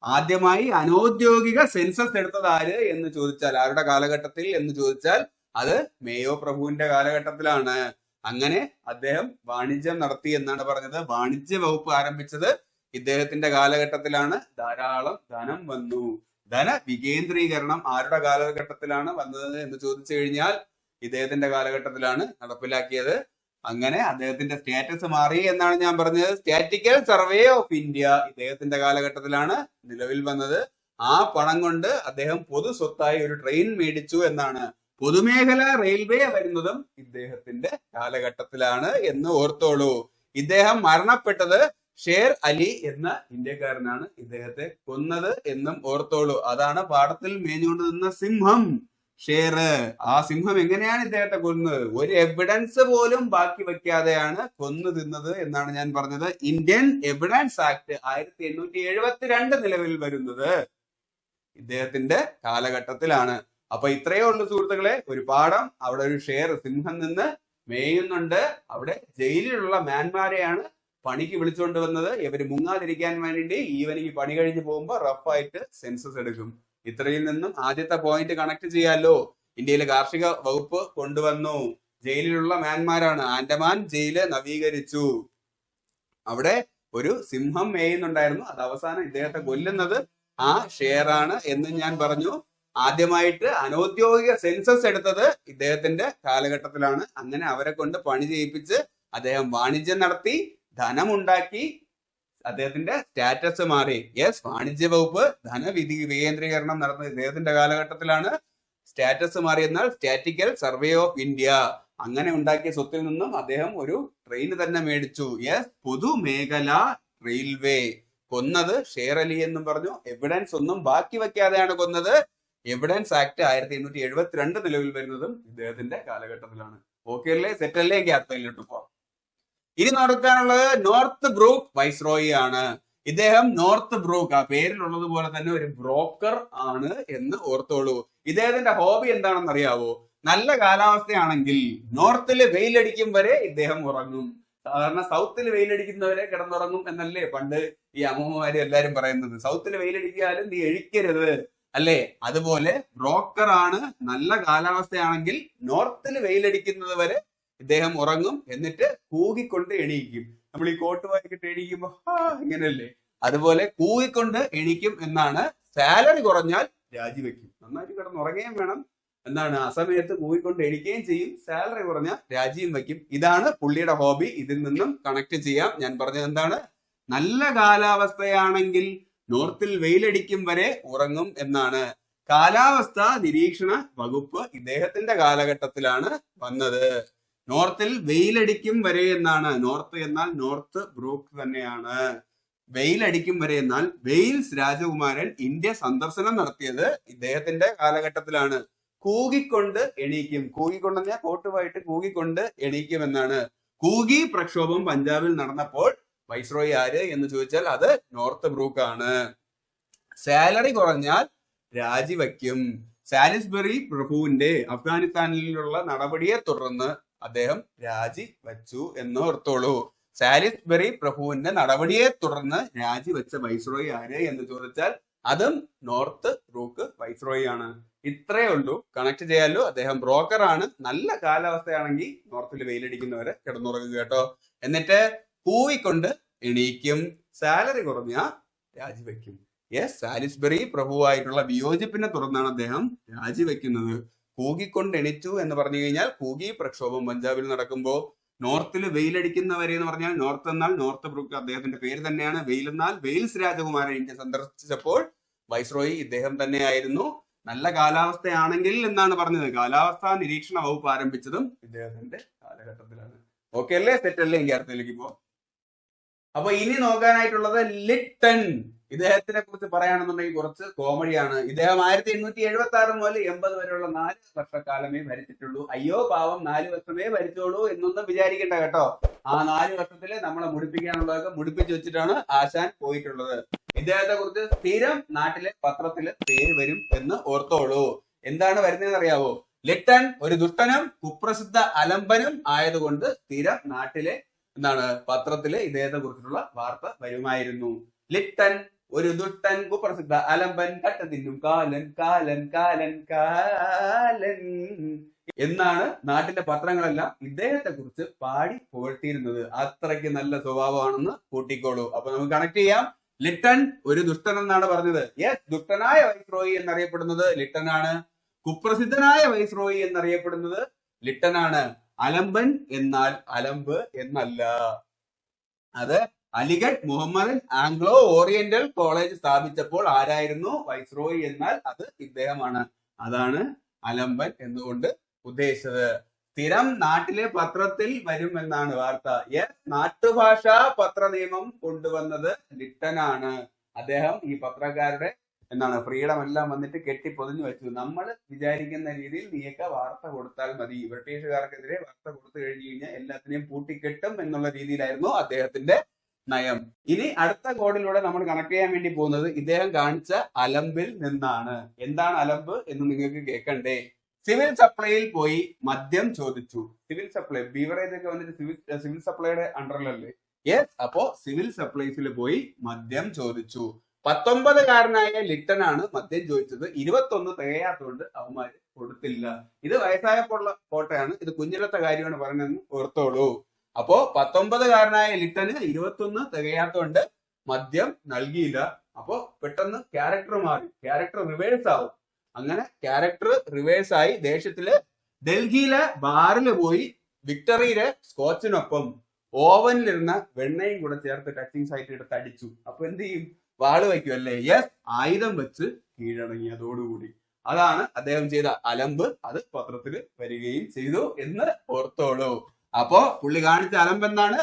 ആദ്യമായി അനൗദ്യോഗിക സെൻസസ് എടുത്തത് ആര് എന്ന് ചോദിച്ചാൽ, ആരുടെ കാലഘട്ടത്തിൽ എന്ന് ചോദിച്ചാൽ അത് മേയോ പ്രഭുവിന്റെ കാലഘട്ടത്തിലാണ്. അങ്ങനെ അദ്ദേഹം വാണിജ്യം നടത്തി എന്നാണ് പറഞ്ഞത്. വാണിജ്യ വകുപ്പ് ആരംഭിച്ചത് ഇദ്ദേഹത്തിന്റെ കാലഘട്ടത്തിലാണ്. ധാരാളം ധനം വന്നു. ധന വികേന്ദ്രീകരണം ആരുടെ കാലഘട്ടത്തിലാണ് വന്നത് എന്ന് ചോദിച്ചു കഴിഞ്ഞാൽ ഇദ്ദേഹത്തിന്റെ കാലഘട്ടത്തിലാണ് നടപ്പിലാക്കിയത്. അങ്ങനെ അദ്ദേഹത്തിന്റെ സ്റ്റാറ്റസ് മാറി എന്നാണ് ഞാൻ പറഞ്ഞത്. സ്റ്റാറ്റിക്കൽ സർവേ ഓഫ് ഇന്ത്യ ഇദ്ദേഹത്തിന്റെ കാലഘട്ടത്തിലാണ് നിലവിൽ വന്നത്. ആ പണം കൊണ്ട് അദ്ദേഹം പൊതു സ്വത്തായി ഒരു ട്രെയിൻ മേടിച്ചു എന്നാണ്. പൊതുമേഖല റെയിൽവേ വരുന്നതും ഇദ്ദേഹത്തിന്റെ കാലഘട്ടത്തിലാണ് എന്ന് ഓർത്തോളൂ. ഇദ്ദേഹം മരണപ്പെട്ടത് ഷേർ അലി എന്ന ഇന്ത്യക്കാരനാണ് ഇദ്ദേഹത്തെ കൊന്നത് എന്നും ഓർത്തോളൂ. അതാണ് പാടത്തിൽ മേഞ്ഞുകൊണ്ട് നിന്ന സിംഹം, ഷേർ. ആ സിംഹം എങ്ങനെയാണ് ഇദ്ദേഹത്തെ കൊന്നത്? ഒരു എവിഡൻസ് പോലും ബാക്കി വെക്കാതെയാണ് കൊന്നു തിന്നത് എന്നാണ് ഞാൻ പറഞ്ഞത്. ഇന്ത്യൻ എവിഡൻസ് ആക്ട് 1872 നിലവിൽ വരുന്നത് ഇദ്ദേഹത്തിന്റെ കാലഘട്ടത്തിലാണ്. അപ്പൊ ഇത്രയേ ഉള്ളൂ സുഹൃത്തുക്കളെ. ഒരു പാടം, അവിടെ ഒരു ഷേർ സിംഹം നിന്ന് മേയുന്നുണ്ട്. അവിടെ ജയിലിലുള്ള മാൻമാരെയാണ് പണിക്ക് വിളിച്ചുകൊണ്ട് വന്നത്. ഇവര് മുങ്ങാതിരിക്കാൻ വേണ്ടി ഈവനിങ് പണി കഴിഞ്ഞ് പോകുമ്പോ റഫായിട്ട് സെൻസസ് എടുക്കും. ഇത്രയിൽ നിന്നും ആദ്യത്തെ പോയിന്റ് കണക്ട് ചെയ്യാലോ. ഇന്ത്യയിലെ കാർഷിക വകുപ്പ് കൊണ്ടുവന്നു. ജയിലിലുള്ള മാൻമാരാണ്. ആൻഡമാൻ ജയില് നവീകരിച്ചു. അവിടെ ഒരു സിംഹം മേയുന്നുണ്ടായിരുന്നു. അത് അവസാനം ഇദ്ദേഹത്തെ കൊല്ലുന്നത് ആ ഷെയറാണ് എന്ന് ഞാൻ പറഞ്ഞു. ആദ്യമായിട്ട് അനൗദ്യോഗിക സെൻസസ് എടുത്തത് ഇദ്ദേഹത്തിന്റെ കാലഘട്ടത്തിലാണ്. അങ്ങനെ അവരെ കൊണ്ട് പണി ചെയ്യിപ്പിച്ച് അദ്ദേഹം വാണിജ്യം നടത്തി, ധനമുണ്ടാക്കി. അദ്ദേഹത്തിന്റെ സ്റ്റാറ്റസ് മാറി. യെസ്, വാണിജ്യ വകുപ്പ് വികേന്ദ്രീകരണം നടന്നത് ഇദ്ദേഹത്തിന്റെ കാലഘട്ടത്തിലാണ്. സ്റ്റാറ്റസ് മാറി എന്നാൽ സ്റ്റാറ്റിക്കൽ സർവേ ഓഫ് ഇന്ത്യ. അങ്ങനെ ഉണ്ടാക്കിയ സ്വത്തിൽ നിന്നും അദ്ദേഹം ഒരു ട്രെയിൻ തന്നെ മേടിച്ചു. യെസ്, പൊതുമേഖല റെയിൽവേ. കൊന്നത് ഷേർ അലി എന്നും പറഞ്ഞു. എവിഡൻസ് ഒന്നും ബാക്കി വെക്കാതെയാണ് കൊന്നത്. എവിഡൻസ് ആക്ട് 1872 നിലവിൽ വരുന്നതും ഇദ്ദേഹത്തിന്റെ കാലഘട്ടത്തിലാണ്. ഓക്കെ അല്ലേ? സെറ്റ് അല്ലേ? എങ്കിൽ അടുത്തതിലോട്ട് പോവാം. ഇനി നടക്കാനുള്ളത് നോർത്ത് ബ്രൂക്ക് വൈസ്രോയി ആണ്. ഇദ്ദേഹം നോർത്ത് ബ്രൂക്ക്, ആ പേരിലുള്ളത് പോലെ തന്നെ ഒരു ബ്രോക്കർ ആണ് എന്ന് ഓർത്തോളൂ. ഇദ്ദേഹത്തിന്റെ ഹോബി എന്താണെന്ന് അറിയാവോ? നല്ല കാലാവസ്ഥയാണെങ്കിൽ നോർത്തില് വെയിലടിക്കും വരെ ഇദ്ദേഹം ഉറങ്ങും. സാധാരണ സൗത്തിൽ വെയിലടിക്കുന്നവരെ കിടന്നുറങ്ങും എന്നല്ലേ പണ്ട് ഈ അമ്മൂമ്മമാര് എല്ലാരും പറയുന്നത്. സൗത്തിൽ വെയിലടിക്കാലും നീ എഴിക്കരുത് അല്ലേ? അതുപോലെ ബ്രോക്കർ ആണ്. നല്ല കാലാവസ്ഥയാണെങ്കിൽ നോർത്തിൽ വെയിലടിക്കുന്നത് വരെ ഇദ്ദേഹം ഉറങ്ങും. എന്നിട്ട് കൂകിക്കൊണ്ട് എണീക്കും. നമ്മൾ ഈ കോട്ട് വായിക്കിട്ട് എണീക്കുമ്പോ ഇങ്ങനെയല്ലേ, അതുപോലെ കൂകിക്കൊണ്ട് എണീക്കും എന്നാണ്. സാലറി കുറഞ്ഞാൽ രാജിവെക്കും. നന്നായിട്ട് കിടന്നുറങ്ങുകയും വേണം, എന്താണ് ആ സമയത്ത് കൂവിക്കൊണ്ട് എണിക്കുകയും ചെയ്യും, സാലറി കുറഞ്ഞ രാജിയും വയ്ക്കും. ഇതാണ് പുള്ളിയുടെ ഹോബി. ഇതിൽ നിന്നും കണക്ട് ചെയ്യാം. ഞാൻ പറഞ്ഞത് എന്താണ്, നല്ല കാലാവസ്ഥയാണെങ്കിൽ നോർത്തിൽ വെയിലടിക്കും വരെ ഉറങ്ങും എന്നാണ്. കാലാവസ്ഥ നിരീക്ഷണ വകുപ്പ് ഇദ്ദേഹത്തിന്റെ കാലഘട്ടത്തിലാണ് വന്നത്. നോർത്തിൽ വെയിലടിക്കും വരെ എന്നാണ്. നോർത്ത് എന്നാൽ നോർത്ത് ബ്രൂക്ക് തന്നെയാണ്. വെയിലടിക്കും വരെ എന്നാൽ വെയിൽസ് രാജകുമാരൻ ഇന്ത്യ സന്ദർശനം നടത്തിയത് ഇദ്ദേഹത്തിന്റെ കാലഘട്ടത്തിലാണ്. കൂകിക്കൊണ്ട് എണീക്കും. കൂകിക്കൊണ്ടെന്ന് ഞാൻ കോട്ടുമായിട്ട് കൂകിക്കൊണ്ട് എണീക്കും എന്നാണ്. കൂകി പ്രക്ഷോഭം പഞ്ചാബിൽ നടന്നപ്പോൾ വൈസ്രോയി ആര് എന്ന് ചോദിച്ചാൽ അത് നോർത്ത് ബ്രൂക്ക് ആണ്. സാലറി കുറഞ്ഞാൽ രാജിവയ്ക്കും. സാലിസ്ബറി പ്രഭുവിന്റെ അഫ്ഗാനിസ്ഥാനിലുള്ള നടപടിയെ തുടർന്ന് അദ്ദേഹം രാജിവെച്ചു എന്ന് ഓർത്തോളൂ. സാലിസ്ബറി പ്രഭുവിന്റെ നടപടിയെ തുടർന്ന് രാജിവെച്ച വൈസ്രോയി ആര് എന്ന് ചോദിച്ചാൽ അതും നോർത്ത് ബ്രൂക്ക് വൈസ്രോയി ആണ്. ഇത്രയേ ഉള്ളൂ, കണക്ട് ചെയ്യാലോ. അദ്ദേഹം ബ്രോക്കർ ആണ്. നല്ല കാലാവസ്ഥയാണെങ്കിൽ നോർത്തിൽ വെയിലടിക്കുന്നവരെ കിടന്നുറങ്ങുക കേട്ടോ. എന്നിട്ട് കൂവിക്കൊണ്ട് എണീക്കും. സാലറി കുറഞ്ഞ രാജിവെക്കും. യെസ്, സാലിസ്ബറി പ്രഭുവായിട്ടുള്ള വിയോജിപ്പിനെ തുടർന്നാണ് അദ്ദേഹം രാജിവെക്കുന്നത്. കൂകിക്കൊണ്ട് എണിച്ചു എന്ന് പറഞ്ഞു കഴിഞ്ഞാൽ കൂകി പ്രക്ഷോഭം പഞ്ചാബിൽ നടക്കുമ്പോൾ നോർത്തിൽ വെയിലടിക്കുന്നവരെ എന്ന് പറഞ്ഞാൽ നോർത്ത് എന്നാൽ നോർത്ത് ബ്രൂക്ക് അദ്ദേഹത്തിന്റെ പേര് തന്നെയാണ്. വെയിൽ എന്നാൽ വെയിൽസ് രാജകുമാരൻ ഇന്ത്യ സന്ദർശിച്ചപ്പോൾ വൈസ്രോയി ഇദ്ദേഹം തന്നെയായിരുന്നു. നല്ല കാലാവസ്ഥയാണെങ്കിൽ എന്നാണ് പറഞ്ഞത്. കാലാവസ്ഥാ നിരീക്ഷണ വകുപ്പ് ആരംഭിച്ചതും ഇദ്ദേഹത്തിന്റെ കാലഘട്ടത്തിലാണ്. ഓക്കെ അല്ലേ? സെറ്റ് അല്ലേ? എങ്കിൽ അർത്ഥത്തിലേക്ക് പോ. അപ്പൊ ഇനി നോക്കാനായിട്ടുള്ളത് ലിട്ടൺ. ഇദ്ദേഹത്തിനെ കുറിച്ച് പറയുകയാണെന്നുണ്ടെങ്കിൽ കുറച്ച് കോമഡിയാണ്. ഇദ്ദേഹം 1876 മുതൽ 80 വരെയുള്ള 4 വർഷക്കാലമേ ഭരിച്ചിട്ടുള്ളൂ. അയ്യോ പാവം 4 വർഷമേ ഭരിച്ചോളൂ എന്നൊന്നും വിചാരിക്കണ്ട കേട്ടോ. ആ 4 വർഷത്തില് നമ്മളെ മുടിപ്പിക്കാനുള്ളതൊക്കെ മുടിപ്പിച്ചു വെച്ചിട്ടാണ് ആശാൻ പോയിട്ടുള്ളത്. ഇദ്ദേഹത്തെ കുറിച്ച് സ്ഥിരം നാട്ടിലെ പത്രത്തില് പേര് വരും എന്ന് ഓർത്തോളൂ. എന്താണ് വരുന്നതെന്ന് അറിയാവോ? ലിട്ടൺ ഒരു ദുഷ്ടനും കുപ്രസിദ്ധ അലംബനും ആയതുകൊണ്ട് സ്ഥിരം നാട്ടിലെ പത്രത്തില് ഇദ്ദേഹത്തെ കുറിച്ചിട്ടുള്ള വാർത്ത വരുമായിരുന്നു. ലിട്ടൺ ഒരു ദുഷ്ടൻ കുപ്രസിദ്ധ അലംബൻ കട്ട തിന്നും കാലൻ കാലൻ കാലൻ കാലൻ എന്നാണ് നാട്ടിലെ പത്രങ്ങളെല്ലാം ഇദ്ദേഹത്തെ കുറിച്ച് പാടി പുകഴ്ത്തിയിരുന്നത്. അത്രയ്ക്ക് നല്ല സ്വഭാവമാണെന്ന് കൂട്ടിക്കോളൂ. അപ്പൊ നമുക്ക് കണക്ട് ചെയ്യാം. ലിട്ടൺ ഒരു ദുഷ്ടൻ എന്നാണ് പറഞ്ഞത്. യെസ്, ദുഷ്ടനായ വൈസ്രോയി എന്നറിയപ്പെടുന്നത് ലിട്ടനാണ്. കുപ്രസിദ്ധനായ വൈസ്രോയി എന്നറിയപ്പെടുന്നത് ലിട്ടനാണ്. അലംബൻ എന്നാൽ അലംബ് എന്നല്ല. അത് Aligarh Muhammadan Anglo Oriental college സ്ഥാപിച്ചപ്പോൾ ആരായിരുന്നു വൈസ്രോയി എന്നാൽ അത് ഇദ്ദേഹമാണ്. അതാണ് അലംബൻ എന്നുകൊണ്ട് ഉദ്ദേശിച്ചത്. സ്ഥിരം നാട്ടിലെ പത്രത്തിൽ വരും എന്നാണ് വാർത്ത. യെസ്, നാട്ടുഭാഷാ പത്ര നിയമം കൊണ്ടുവന്നത് ലിട്ടനാണ്. അദ്ദേഹം ഈ പത്രക്കാരുടെ ഫ്രീഡം എല്ലാം വന്നിട്ട് കെട്ടി പൊതിഞ്ഞു വെച്ചു. നമ്മൾ വിചാരിക്കുന്ന രീതിയിൽ നീയൊക്കെ വാർത്ത കൊടുത്താൽ മതി, ബ്രിട്ടീഷുകാർക്കെതിരെ വാർത്ത കൊടുത്തു കഴിഞ്ഞു കഴിഞ്ഞാൽ എല്ലാത്തിനെയും പൂട്ടിക്കെട്ടും എന്നുള്ള രീതിയിലായിരുന്നു അദ്ദേഹത്തിന്റെ നയം. ഇനി അടുത്ത കോഡിലൂടെ നമ്മൾ കണക്ട് ചെയ്യാൻ വേണ്ടി പോകുന്നത് ഇദ്ദേഹം കാണിച്ച അലമ്പിൽ നിന്നാണ്. എന്താണ് അലമ്പ് എന്ന് നിങ്ങൾക്ക് കേൾക്കണ്ടേ? സിവിൽ സപ്ലൈയിൽ പോയി മദ്യം ചോദിച്ചു. സിവിൽ സപ്ലൈ ബീവറേജ് ഒക്കെ വന്നിട്ട് സിവിൽ സപ്ലൈയുടെ അണ്ടറിലല്ലേ? യെസ്, അപ്പോ സിവിൽ സപ്ലൈസിൽ പോയി മദ്യം ചോദിച്ചു. 19കാരനായ ലിട്ടനാണ് മദ്യം ചോദിച്ചത്. 21 തികയാത്തതുകൊണ്ട് അവന്മാര് കൊടുത്തില്ല. ഇത് വയസ്സായപ്പോഴുള്ള കോട്ടയാണ്. ഇത് കുഞ്ഞിലത്തെ കാര്യമാണ് പറഞ്ഞതെന്ന് ഓർത്തോളൂ. അപ്പോ 19കാരനായ ലിട്ടന് 21 തികയാത്തതുകൊണ്ട് മദ്യം നൽകിയില്ല. അപ്പോ പെട്ടെന്ന് ക്യാരക്ടർ മാറി, ക്യാരക്ടർ റിവേഴ്സ് ആവും. അങ്ങനെ ക്യാരക്ടർ റിവേഴ്സ് ആയി ദേഷ്യത്തില് ഡൽഹിയിലെ ബാറിൽ പോയി വിക്ടറിയിലെ സ്കോച്ചിനൊപ്പം ഓവനിലിരുന്ന വെണ്ണയും കൂടെ ചേർത്ത് ടച്ചിങ് സൈറ്റ് എടുത്ത് അടിച്ചു. അപ്പൊ എന്ത് ചെയ്യും? വാള് വയ്ക്കും അല്ലേ? യെസ്, ആയുധം വെച്ച് കീഴടങ്ങി. അതോടുകൂടി അതാണ് അദ്ദേഹം ചെയ്ത അലമ്പ്. അത് പത്രത്തിൽ വരികയും ചെയ്തു എന്ന് ഓർത്തോളൂ. അപ്പോ പുള്ളി കാണിച്ച അലമ്പ് എന്താണ്?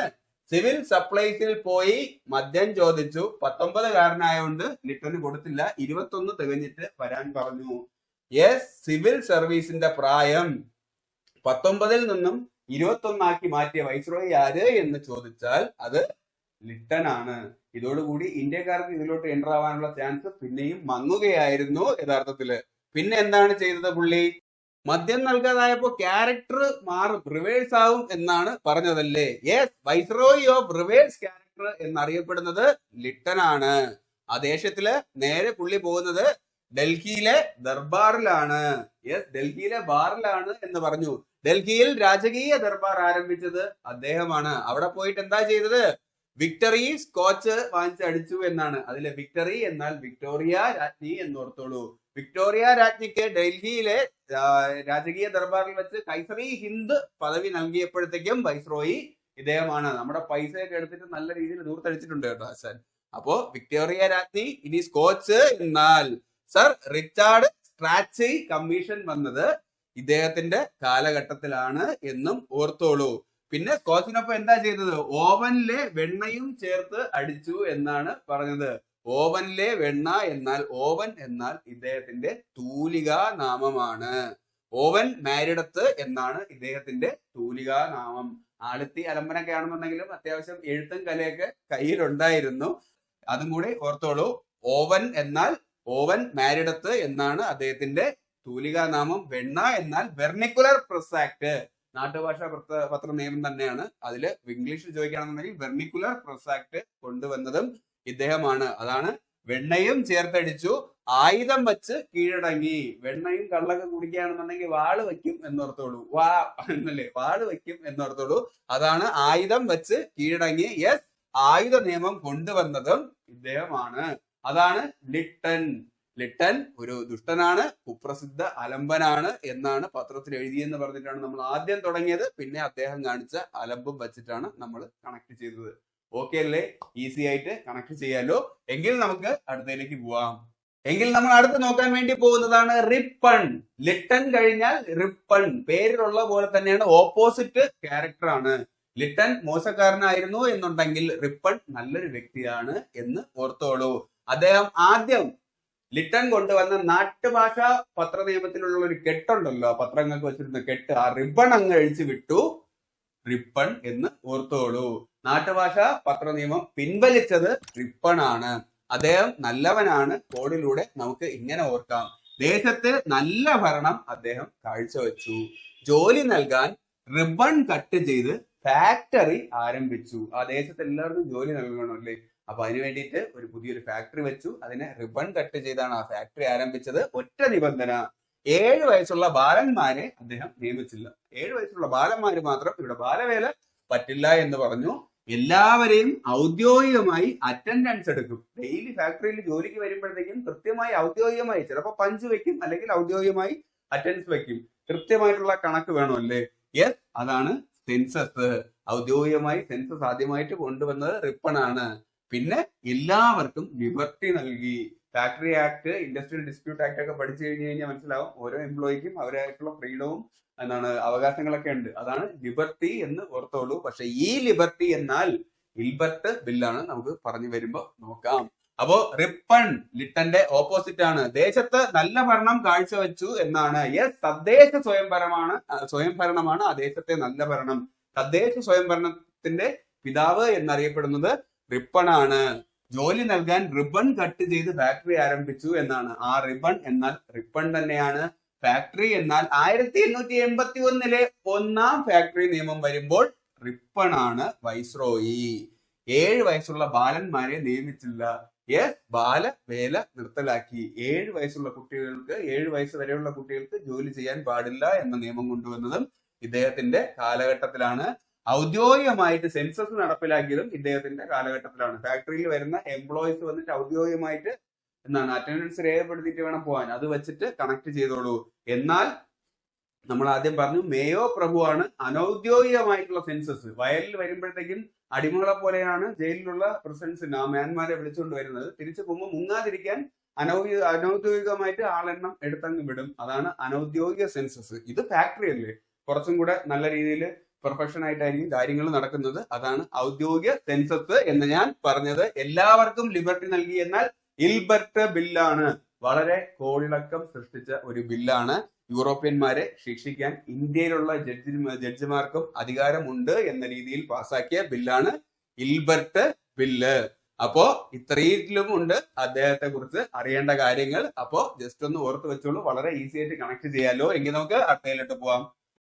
സിവിൽ സപ്ലൈസിൽ പോയി മദ്യം ചോദിച്ചു. 19കാരനായോണ്ട് ലിട്ടന് കൊടുത്തില്ല. 21 തികഞ്ഞിട്ട് വരാൻ പറഞ്ഞു. യെസ്, സിവിൽ സർവീസിന്റെ പ്രായം 19ൽ നിന്നും 21 മാറ്റിയ വൈസ്രോയി ആര് എന്ന് ചോദിച്ചാൽ അത് ലിട്ടനാണ്. ഇതോടുകൂടി ഇന്ത്യക്കാർക്ക് ഇതിലോട്ട് എൻ്റർ ആവാനുള്ള ചാൻസ് പിന്നെയും മങ്ങുകയായിരുന്നു യഥാർത്ഥത്തില്. പിന്നെ എന്താണ് ചെയ്തത് പുള്ളി? മദ്യം നൽകാതായപ്പോ ക്യാരക്ടർ മാറും, റിവേഴ്സ് ആവും എന്നാണ് പറഞ്ഞതല്ലേ? Yes, viceroy of reverse character എന്നറിയപ്പെടുന്നത് ലിട്ടനാണ്. ആ ദേശത്തില് നേരെ പുള്ളി പോകുന്നത് ഡൽഹിയിലെ ദർബാറിലാണ്. യെസ്, ഡൽഹിയിലെ ബാറിലാണ് എന്ന് പറഞ്ഞു. ഡൽഹിയിൽ രാജകീയ ദർബാർ ആരംഭിച്ചത് അദ്ദേഹമാണ്. അവിടെ പോയിട്ട് എന്താ ചെയ്തത്? വിക്ടറി സ്കോച്ച് വാങ്ങിച്ച് അടിച്ചു എന്നാണ്. അതിലെ വിക്ടറി എന്നാൽ വിക്ടോറിയ രാജ്ഞി എന്നോർത്തോളൂ. വിക്ടോറിയ രാജ്ഞിക്ക് ഡൽഹിയിലെ രാജകീയ ദർബാറിൽ വെച്ച് കൈസറി ഹിന്ദ് പദവി നൽകിയപ്പോഴത്തേക്കും വൈസ്രോയി ഇദ്ദേഹമാണ്. നമ്മുടെ പൈസയൊക്കെ എടുത്തിട്ട് നല്ല രീതിയിൽ ദൂർത്തടിച്ചിട്ടുണ്ട് കേട്ടോ ഹസൻ. അപ്പോ വിക്ടോറിയ രാജ്ഞി ഇനി സ്കോച്ച് എന്നാൽ സർ റിച്ചാർഡ് സ്ട്രാച്ചി കമ്മീഷൻ വന്നത് ഇദ്ദേഹത്തിന്റെ കാലഘട്ടത്തിലാണ് എന്നും ഓർത്തോളൂ. പിന്നെ സ്കോച്ചിനൊപ്പം എന്താ ചെയ്തത്? ഓവനിലെ വെണ്ണയും ചേർത്ത് അടിച്ചു എന്നാണ് പറഞ്ഞത്. ഓവനിലെ വെണ്ണ എന്നാൽ ഓവൻ എന്നാൽ ഇദ്ദേഹത്തിന്റെ തൂലികാ നാമമാണ്. ഓവൻ മാരിടത്ത് എന്നാണ് ഇദ്ദേഹത്തിന്റെ തൂലികാ നാമം. ആളെത്തി അലമ്പനൊക്കെ ആണെന്നുണ്ടെങ്കിലും അത്യാവശ്യം എഴുത്തും കലയൊക്കെ കയ്യിലുണ്ടായിരുന്നു. അതും കൂടി ഓർത്തോളൂ. ഓവൻ എന്നാൽ ഓവൻ മാരിടത്ത് എന്നാണ് അദ്ദേഹത്തിന്റെ തൂലികാ നാമം. വെണ്ണ എന്നാൽ വെർണിക്കുലർ പ്രസ് ആക്ട്, നാട്ടുഭാഷാ പത്ര നിയമം തന്നെയാണ്. അതില് ഇംഗ്ലീഷിൽ ചോദിക്കുകയാണെന്നുണ്ടെങ്കിൽ വെർണിക്കുലർ പ്രസ് ആക്ട് കൊണ്ടുവന്നതും ഇദ്ദേഹമാണ്. അതാണ് വെണ്ണയും ചേർത്തടിച്ചു, ആയുധം വെച്ച് കീഴടങ്ങി. വെണ്ണയും കള്ളൊക്കെ കുടിക്കുകയാണെന്നുണ്ടെങ്കിൽ വാള് വയ്ക്കും എന്നോർത്തോളൂ. എന്നല്ലേ, വാള് വയ്ക്കും എന്നോർത്തോളൂ. അതാണ് ആയുധം വെച്ച് കീഴടങ്ങി. യെസ്, ആയുധ നിയമം കൊണ്ടുവന്നതും ഇദ്ദേഹമാണ്. അതാണ് ലിട്ടൺ. ലിട്ടൺ ഒരു ദുഷ്ടനാണ്, കുപ്രസിദ്ധ അലമ്പനാണ് എന്നാണ് പത്രത്തിൽ എഴുതിയെന്ന് പറഞ്ഞിട്ടാണ് നമ്മൾ ആദ്യം തുടങ്ങിയത്. പിന്നെ അദ്ദേഹം കാണിച്ച അലമ്പും വെച്ചിട്ടാണ് നമ്മൾ കണക്ട് ചെയ്തത്. ഓക്കെ അല്ലേ? ഈസി ആയിട്ട് കണക്ട് ചെയ്യാലോ. എങ്കിൽ നമുക്ക് അടുത്തതിലേക്ക് പോവാം. എങ്കിൽ നമ്മൾ അടുത്ത് നോക്കാൻ വേണ്ടി പോകുന്നതാണ് റിപ്പൺ. ലിട്ടൺ കഴിഞ്ഞാൽ റിപ്പൺ. പേരിലുള്ള പോലെ തന്നെയാണ്, ഓപ്പോസിറ്റ് ക്യാരക്ടർ ആണ്. ലിട്ടൺ മോശക്കാരനായിരുന്നു എന്നുണ്ടെങ്കിൽ റിപ്പൺ നല്ലൊരു വ്യക്തിയാണ് എന്ന് ഓർത്തോളൂ. അദ്ദേഹം ആദ്യം ലിട്ടൺ കൊണ്ടുവന്ന നാട്ടുഭാഷ പത്ര നിയമത്തിലുള്ള ഒരു കെട്ടുണ്ടല്ലോ, പത്രങ്ങൾക്ക് വെച്ചിരുന്ന കെട്ട്, ആ റിബൺ അങ്ങ് അഴിച്ചു വിട്ടു, റിപ്പൺ എന്ന് ഓർത്തോളൂ. നാട്ടുഭാഷ പത്ര നിയമം പിൻവലിച്ചത് റിപ്പൺ ആണ്. അദ്ദേഹം നല്ലവനാണ്. കോഡിലൂടെ നമുക്ക് ഇങ്ങനെ ഓർക്കാം. ദേശത്ത് നല്ല ഭരണം അദ്ദേഹം കാഴ്ചവെച്ചു. ജോലി നൽകാൻ റിബൺ കട്ട് ചെയ്ത് ഫാക്ടറി ആരംഭിച്ചു. ആ ദേശത്ത് എല്ലാവർക്കും ജോലി നൽകണമല്ലേ, അപ്പൊ അതിനു വേണ്ടിയിട്ട് ഒരു പുതിയൊരു ഫാക്ടറി വെച്ചു. അതിനെ റിബൺ കട്ട് ചെയ്താണ് ആ ഫാക്ടറി ആരംഭിച്ചത്. ഒറ്റ നിബന്ധന, 7 വയസ്സുള്ള ബാലന്മാരെ അദ്ദേഹം നിയമിച്ചില്ല. 7 വയസ്സുള്ള ബാലന്മാര് മാത്രം, ഇവിടെ ബാലവേല പറ്റില്ല എന്ന് പറഞ്ഞു. എല്ലാവരെയും ഔദ്യോഗികമായി അറ്റൻഡൻസ് എടുക്കും. ഡെയിലി ഫാക്ടറിയിൽ ജോലിക്ക് വരുമ്പോഴത്തേക്കും കൃത്യമായി ഔദ്യോഗികമായി, ചിലപ്പോൾ പഞ്ച് വെക്കും, അല്ലെങ്കിൽ ഔദ്യോഗികമായി അറ്റൻഡൻസ് വെക്കും. കൃത്യമായിട്ടുള്ള കണക്ക് വേണമല്ലേ? യെസ്, അതാണ് സെൻസസ്. ഔദ്യോഗികമായി സെൻസസ് ആദ്യമായിട്ട് കൊണ്ടുവന്നത് റിപ്പൺ ആണ്. പിന്നെ എല്ലാവർക്കും ലിബർട്ടി നൽകി. Factory act, industrial dispute act ഒക്കെ പഠിച്ചു കഴിഞ്ഞാൽ മനസ്സിലാവും, ഓരോ എംപ്ലോയിക്കും അവരായിട്ടുള്ള ഫ്രീഡവും അവകാശങ്ങളൊക്കെ ഉണ്ട്. അതാണ് ലിബർട്ടി എന്ന് ഓർത്തോളൂ. പക്ഷെ ഈ ലിബർട്ടി എന്നാൽ ഇൽബർട്ട് ബില്ലാണ്. നമുക്ക് പറഞ്ഞു വരുമ്പോ നോക്കാം. അപ്പോ റിപ്പൺ ലിട്ടന്റെ ഓപ്പോസിറ്റ് ആണ്. ദേശത്ത് നല്ല ഭരണം കാഴ്ചവെച്ചു എന്നാണ്. യെസ്, തദ്ദേശ സ്വയംഭരണമാണ് ആ ദേശത്തെ നല്ല ഭരണം. തദ്ദേശ സ്വയംഭരണത്തിന്റെ പിതാവ് എന്നറിയപ്പെടുന്നത് റിപ്പൺ ആണ്. ജോലി നൽകാൻ റിബൺ കട്ട് ചെയ്ത് ഫാക്ടറി ആരംഭിച്ചു എന്നാണ്. ആ റിബൺ എന്നാൽ റിപ്പൺ തന്നെയാണ്. ഫാക്ടറി എന്നാൽ 1881 ഒന്നാം ഫാക്ടറി നിയമം വരുമ്പോൾ റിപ്പൺ ആണ് വൈസ്രോയി. 7 വയസ്സുള്ള ബാലന്മാരെ നിയമിച്ചില്ല. യെസ്, ബാലവേല നിർത്തലാക്കി. 7 വയസ്സുള്ള കുട്ടികൾക്ക്, 7 വയസ്സ് വരെയുള്ള കുട്ടികൾക്ക് ജോലി ചെയ്യാൻ പാടില്ല എന്ന നിയമം കൊണ്ടുവന്നതും ഇദ്ദേഹത്തിന്റെ കാലഘട്ടത്തിലാണ്. ഔദ്യോഗികമായിട്ട് സെൻസസ് നടപ്പിലാക്കിയതും ഇദ്ദേഹത്തിന്റെ കാലഘട്ടത്തിലാണ്. ഫാക്ടറിയിൽ വരുന്ന എംപ്ലോയീസ് വന്നിട്ട് ഔദ്യോഗികമായിട്ട് അറ്റൻഡൻസ് രേഖപ്പെടുത്തിയിട്ട് വേണം പോകാൻ. അത് വെച്ചിട്ട് കണക്ട് ചെയ്തോളൂ. എന്നാൽ നമ്മൾ ആദ്യം പറഞ്ഞു, മേയോ പ്രഭുവാണ് അനൌദ്യോഗികമായിട്ടുള്ള സെൻസസ്. വയലിൽ വരുമ്പോഴത്തേക്കും അടിമകളെ പോലെയാണ് ജയിലിലുള്ള പ്രസിഡൻസിന് ആ മാൻമാരെ വിളിച്ചുകൊണ്ട് വരുന്നത്. തിരിച്ചു പോകുമ്പോൾ മുങ്ങാതിരിക്കാൻ അനൌദ്യോഗികമായിട്ട് ആളെണ്ണം എടുത്തങ്ങ് വിടും. അതാണ് അനൌദ്യോഗിക സെൻസസ്. ഇത് ഫാക്ടറി അല്ലേ, കുറച്ചും കൂടെ നല്ല രീതിയിൽ പ്രൊഫഷൻ ആയിട്ടായിരിക്കും കാര്യങ്ങൾ നടക്കുന്നത്. അതാണ് ഔദ്യോഗിക സെൻസസ് എന്ന് ഞാൻ പറഞ്ഞത്. എല്ലാവർക്കും ലിബർട്ടി നൽകി എന്നാൽ ഇൽബർട്ട് ബില്ലാണ്. വളരെ കോളിളക്കം സൃഷ്ടിച്ച ഒരു ബില്ലാണ്. യൂറോപ്യന്മാരെ ശിക്ഷിക്കാൻ ഇന്ത്യയിലുള്ള ജഡ്ജിമാർക്കും അധികാരമുണ്ട് എന്ന രീതിയിൽ പാസാക്കിയ ബില്ലാണ് ഇൽബർട്ട് ബില്ല്. അപ്പോ ഇത്രയിലും ഉണ്ട് അദ്ദേഹത്തെ കുറിച്ച് അറിയേണ്ട കാര്യങ്ങൾ. അപ്പോ ജസ്റ്റ് ഒന്ന് ഓർത്ത് വെച്ചോളൂ, വളരെ ഈസി ആയിട്ട് കണക്ട് ചെയ്യാലോ. എങ്കിൽ നമുക്ക് അടുത്തയിലോട്ട് പോവാം.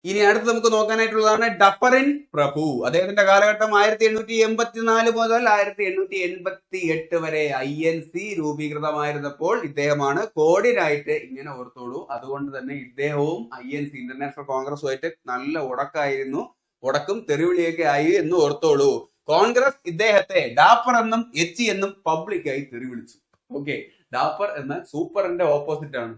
ഇനി അടുത്ത് നമുക്ക് നോക്കാനായിട്ടുള്ളതാണ് ഡഫറിൻ പ്രഭു. അദ്ദേഹത്തിന്റെ കാലഘട്ടം 1884 മുതൽ 1888 വരെ INC രൂപീകൃതമായിരുന്നപ്പോൾ ഇദ്ദേഹമാണ് കോഡിനായിട്ട്. ഇങ്ങനെ ഓർത്തോളൂ. അതുകൊണ്ട് തന്നെ ഇദ്ദേഹവും INC ഇന്റർനാഷണൽ കോൺഗ്രസുമായിട്ട് നല്ല ഉടക്കായിരുന്നു. ഉടക്കും തെറിവിളിയൊക്കെ ആയി എന്ന് ഓർത്തോളൂ. കോൺഗ്രസ് ഇദ്ദേഹത്തെ ഡാപ്പർ എന്നും എച്ച് എന്നും പബ്ലിക്കായി തെറിവിളിച്ചു. ഓക്കെ, ഡാപ്പർ എന്ന സൂപ്പറിന്റെ ഓപ്പോസിറ്റ് ആണ്.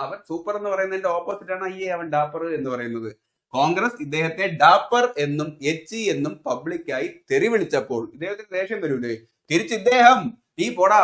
അവൻ സൂപ്പർ എന്ന് പറയുന്നതിന്റെ ഓപ്പോസിറ്റ് ആണ് അവൻ ഡാപ്പർ എന്ന് പറയുന്നത്. കോൺഗ്രസ് ഇദ്ദേഹത്തെ ഡാപ്പർ എന്നും എച്ച് എന്നും പബ്ലിക്കായി തെറി വിളിച്ചപ്പോൾ ഇദ്ദേഹത്തിന് ദേഷ്യം വരൂലേ? തിരിച്ച് ഇദ്ദേഹം ഈ പോടാ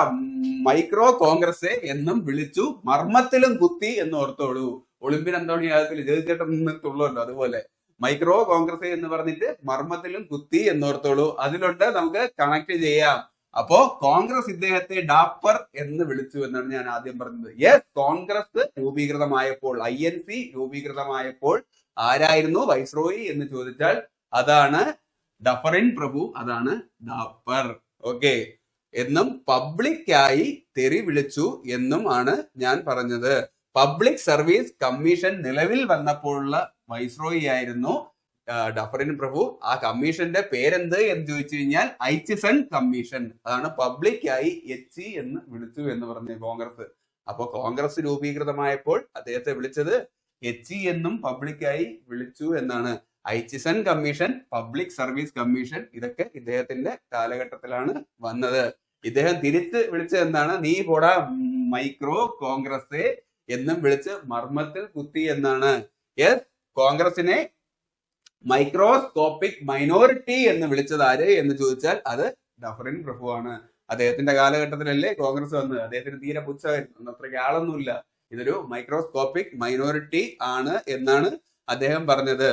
മൈക്രോ കോൺഗ്രസ് എന്നും വിളിച്ചു, മർമ്മത്തിലും കുത്തി എന്ന് ഓർത്തോളൂ. ഒളിമ്പിൻ അന്തോണി യാഗത്തിൽ ജയിച്ചേട്ടൻ തുള്ളുണ്ടോ അതുപോലെ മൈക്രോ കോൺഗ്രസ് എന്ന് പറഞ്ഞിട്ട് മർമ്മത്തിലും കുത്തി എന്നോർത്തോളൂ. അതിലുണ്ട്, നമുക്ക് കണക്ട് ചെയ്യാം. അപ്പോ കോൺഗ്രസ് ഇദ്ദേഹത്തെ ഡാപ്പർ എന്ന് വിളിച്ചു എന്നാണ് ഞാൻ ആദ്യം പറഞ്ഞത്. യെസ്, കോൺഗ്രസ് രൂപീകൃതമായപ്പോൾ, INC രൂപീകൃതമായപ്പോൾ ആരായിരുന്നു വൈസ്രോയി എന്ന് ചോദിച്ചാൽ അതാണ് ഡഫറിൻ പ്രഭു, അതാണ് ഡാപ്പർ. ഓക്കെ, എന്നും പബ്ലിക്കായി തെറി വിളിച്ചു എന്നും ആണ് ഞാൻ പറഞ്ഞത്. പബ്ലിക് സർവീസ് കമ്മീഷൻ നിലവിൽ വന്നപ്പോഴുള്ള വൈസ്രോയി ആയിരുന്നു ഡഫറിൻ പ്രഭു. ആ കമ്മീഷന്റെ പേരെന്ത് എന്ന് ചോദിച്ചു കഴിഞ്ഞാൽ ഐച്ചിസൺ കമ്മീഷൻ. അതാണ് പബ്ലിക്കായി എച്ച് എന്ന് വിളിച്ചു എന്ന് പറഞ്ഞു കോൺഗ്രസ്. അപ്പൊ കോൺഗ്രസ് രൂപീകൃതമായപ്പോൾ അദ്ദേഹത്തെ വിളിച്ചത് എച്ച് എന്നും പബ്ലിക്കായി വിളിച്ചു എന്നാണ്. ഐച്ചിസൺ കമ്മീഷൻ, പബ്ലിക് സർവീസ് കമ്മീഷൻ, ഇതൊക്കെ ഇദ്ദേഹത്തിന്റെ കാലഘട്ടത്തിലാണ് വന്നത്. ഇദ്ദേഹം തിരിച്ച് വിളിച്ചത് എന്താണ്? നീ പോടാ മൈക്രോ കോൺഗ്രസ് എന്നും വിളിച്ച് മർമ്മത്തിൽ കുത്തി എന്നാണ്. യെസ്, കോൺഗ്രസിനെ മൈക്രോസ്കോപ്പിക് മൈനോറിറ്റി എന്ന് വിളിച്ചത് ആര് എന്ന് ചോദിച്ചാൽ അത് ഡഫറിൻ പ്രഭു ആണ്. അദ്ദേഹത്തിന്റെ കാലഘട്ടത്തിലല്ലേ കോൺഗ്രസ് വന്നത്. അദ്ദേഹത്തിന് തീരെ പുച്ഛമായിരുന്നു, അത്രയ്ക്ക് ആളൊന്നുമില്ല. ഇതൊരു മൈക്രോസ്കോപ്പിക് മൈനോറിറ്റി ആണ് എന്നാണ് അദ്ദേഹം പറഞ്ഞത്.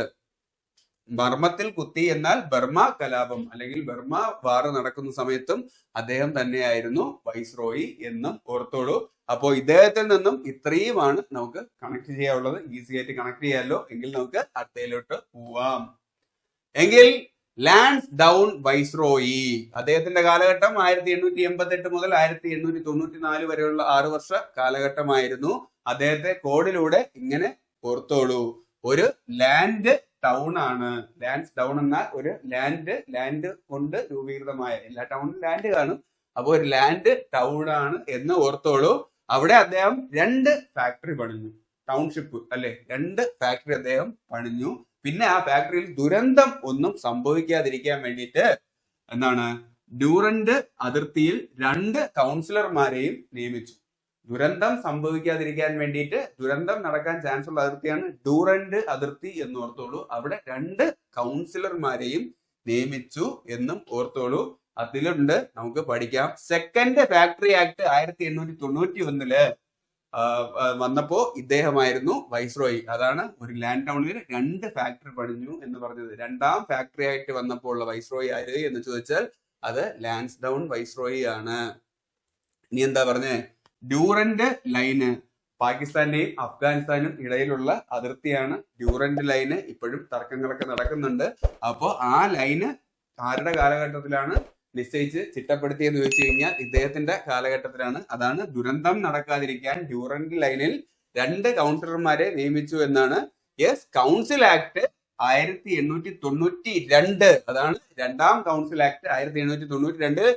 മർമ്മത്തിൽ കുത്തി എന്നാൽ ബർമ കലാപം അല്ലെങ്കിൽ ബർമ വാർ നടക്കുന്ന സമയത്തും അദ്ദേഹം തന്നെയായിരുന്നു വൈസ്രോയി എന്നും ഓർത്തോളൂ. അപ്പോ ഇദ്ദേഹത്തിൽ നിന്നും ഇത്രയുമാണ് നമുക്ക് കണക്ട് ചെയ്യാനുള്ളത്. ഈസി ആയിട്ട് കണക്ട് ചെയ്യാമല്ലോ. എങ്കിൽ നമുക്ക് അടുത്തയിലോട്ട് പോവാം. എങ്കിൽ ലാൻസ് ഡൗൺ വൈസ്രോയി, അദ്ദേഹത്തിന്റെ കാലഘട്ടം 1888 മുതൽ 1894 വരെയുള്ള 6 വർഷ കാലഘട്ടമായിരുന്നു. അദ്ദേഹത്തെ കോഡിലൂടെ ഇങ്ങനെ ഓർത്തോളൂ. ഒരു ലാൻഡ് ടൗൺ ആണ്. ലാൻസ് ഡൗൺ എന്നാൽ ഒരു ലാൻഡ് കൊണ്ട് രൂപീകൃതമായ, എല്ലാ ടൗണിലും ലാൻഡ് കാണും, അപ്പൊ ഒരു ലാൻഡ് ടൗൺ ആണ് എന്ന് ഓർത്തോളൂ. അവിടെ അദ്ദേഹം 2 ഫാക്ടറി പണിഞ്ഞു. ടൗൺഷിപ്പ് അല്ലെ, 2 ഫാക്ടറി അദ്ദേഹം പണിഞ്ഞു. പിന്നെ ആ ഫാക്ടറിയിൽ ദുരന്തം ഒന്നും സംഭവിക്കാതിരിക്കാൻ വേണ്ടിയിട്ട് എന്താണ്, ഡ്യൂറന്റ് അതിർത്തിയിൽ 2 കൗൺസിലർമാരെയും നിയമിച്ചു. ദുരന്തം സംഭവിക്കാതിരിക്കാൻ വേണ്ടിയിട്ട്, ദുരന്തം നടക്കാൻ ചാൻസ് ഉള്ള അതിർത്തിയാണ് ഡ്യൂറന്റ് അതിർത്തി എന്ന് ഓർത്തോളൂ. അവിടെ 2 കൗൺസിലർമാരെയും നിയമിച്ചു എന്നും ഓർത്തോളൂ. അതിലുണ്ട്, നമുക്ക് പഠിക്കാം. സെക്കൻഡ് ഫാക്ടറി ആക്ട് 1891 വന്നപ്പോ ഇദ്ദേഹമായിരുന്നു വൈസ്രോയി. അതാണ് ഒരു ലാൻഡ് ടൗണിൽ 2 ഫാക്ടറി പണിഞ്ഞു എന്ന് പറഞ്ഞത്. 2ാം ഫാക്ടറി ആയിട്ട് വന്നപ്പോൾ ഉള്ള വൈസ്രോയി ആര് എന്ന് ചോദിച്ചാൽ അത് ലാൻസ് ഡൗൺ വൈസ്രോയി ആണ്. ഇനി എന്താ പറഞ്ഞേ? ഡ്യൂറന്റ് ലൈന്, പാകിസ്ഥാന്റെയും അഫ്ഗാനിസ്ഥാനും ഇടയിലുള്ള അതിർത്തിയാണ് ഡ്യൂറന്റ് ലൈന്. ഇപ്പോഴും തർക്കങ്ങളൊക്കെ നടക്കുന്നുണ്ട്. അപ്പോ ആ ലൈന് ആരുടെ കാലഘട്ടത്തിലാണ് നിശ്ചയിച്ച് ചിട്ടപ്പെടുത്തിയെന്ന് ചോദിച്ചു കഴിഞ്ഞാൽ ഇദ്ദേഹത്തിന്റെ കാലഘട്ടത്തിലാണ്. അതാണ് ദുരന്തം നടക്കാതിരിക്കാൻ ഡ്യൂറന്റ് ലൈനിൽ 2 കൗൺസിലർമാരെ നിയമിച്ചു എന്നാണ്. യെസ്, കൗൺസിൽ ആക്ട് 1892, അതാണ് 2ാം കൗൺസിൽ ആക്ട് 1892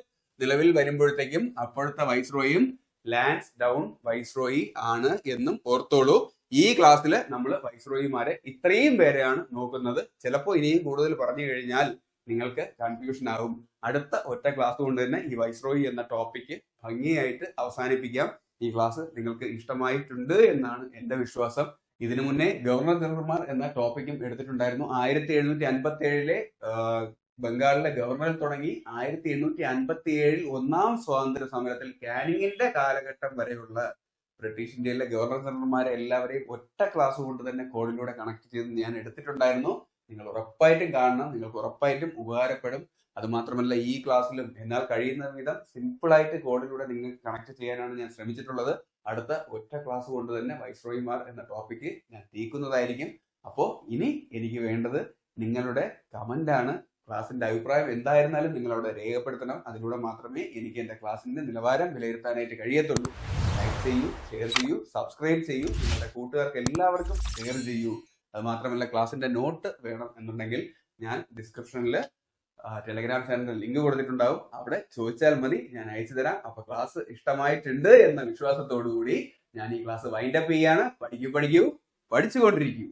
നിലവിൽ വരുമ്പോഴത്തേക്കും അപ്പോഴത്തെ വൈസ്രോയും ലാൻസ് ഡൗൺ വൈസ്രോയി ആണ് എന്നും ഓർത്തോളൂ. ഈ ക്ലാസ്സിൽ നമ്മൾ വൈസ്രോയിമാരെ ഇത്രയും പേരെയാണ് നോക്കുന്നത്. ചിലപ്പോൾ ഇനിയും കൂടുതൽ പറഞ്ഞു കഴിഞ്ഞാൽ നിങ്ങൾക്ക് കൺഫ്യൂഷൻ ആകും. അടുത്ത ഒറ്റ ക്ലാസ് കൊണ്ട് തന്നെ ഈ വൈസ്രോയി എന്ന ടോപ്പിക്ക് ഭംഗിയായിട്ട് അവസാനിപ്പിക്കാം. ഈ ക്ലാസ് നിങ്ങൾക്ക് ഇഷ്ടമായിട്ടുണ്ട് എന്നാണ് എന്റെ വിശ്വാസം. ഇതിനു മുന്നേ ഗവർണർ ജനറൽമാർ എന്ന ടോപ്പിക്കും എടുത്തിട്ടുണ്ടായിരുന്നു. 1757 ബംഗാളിലെ ഗവർണറിൽ തുടങ്ങി 1857 1ാം സ്വാതന്ത്ര്യ സമരത്തിൽ കാനിങ്ങിന്റെ കാലഘട്ടം വരെയുള്ള ബ്രിട്ടീഷ് ഇന്ത്യയിലെ ഗവർണർ ജനറൽമാരെ എല്ലാവരെയും ഒറ്റ ക്ലാസ് കൊണ്ട് തന്നെ കോഡിലൂടെ കണക്ട് ചെയ്ത് ഞാൻ എടുത്തിട്ടുണ്ടായിരുന്നു. നിങ്ങൾ ഉറപ്പായിട്ടും കാണണം, നിങ്ങൾക്ക് ഉറപ്പായിട്ടും ഉപകാരപ്പെടും. അതുമാത്രമല്ല ഈ ക്ലാസ്സിലും എന്നാൽ കഴിയുന്ന വിധം സിമ്പിൾ ആയിട്ട് കോഡിലൂടെ നിങ്ങൾക്ക് കണക്ട് ചെയ്യാനാണ് ഞാൻ ശ്രമിച്ചിട്ടുള്ളത്. അടുത്ത ഒറ്റ ക്ലാസ് കൊണ്ട് തന്നെ വൈസ്രോയിമാർ എന്ന ടോപ്പിക്ക് ഞാൻ തീക്കുന്നതായിരിക്കും. അപ്പോൾ ഇനി എനിക്ക് വേണ്ടത് നിങ്ങളുടെ കമന്റ് ആണ്. ക്ലാസിന്റെ അഭിപ്രായം എന്തായിരുന്നാലും നിങ്ങൾ അവിടെ രേഖപ്പെടുത്തണം. അതിലൂടെ മാത്രമേ എനിക്ക് എന്റെ ക്ലാസിന്റെ നിലവാരം വിലയിരുത്താനായിട്ട് കഴിയത്തുള്ളൂ. ലൈക്ക് ചെയ്യൂ, ഷെയർ ചെയ്യൂ, സബ്സ്ക്രൈബ് ചെയ്യൂ, നിങ്ങളുടെ കൂട്ടുകാർക്ക് എല്ലാവർക്കും ഷെയർ ചെയ്യൂ. അത് മാത്രമല്ല ക്ലാസിന്റെ നോട്ട് വേണം എന്നുണ്ടെങ്കിൽ ഞാൻ ഡിസ്ക്രിപ്ഷനിൽ ടെലഗ്രാം ചാനലിൽ ലിങ്ക് കൊടുത്തിട്ടുണ്ടാവും. അവിടെ ചോദിച്ചാൽ മതി, ഞാൻ അയച്ചു തരാം. അപ്പൊ ക്ലാസ് ഇഷ്ടമായിട്ടുണ്ട് എന്ന വിശ്വാസത്തോടു കൂടി ഞാൻ ഈ ക്ലാസ് വൈൻഡപ്പ് ചെയ്യാണ്. പഠിക്കൂ പഠിച്ചുകൊണ്ടിരിക്കൂ.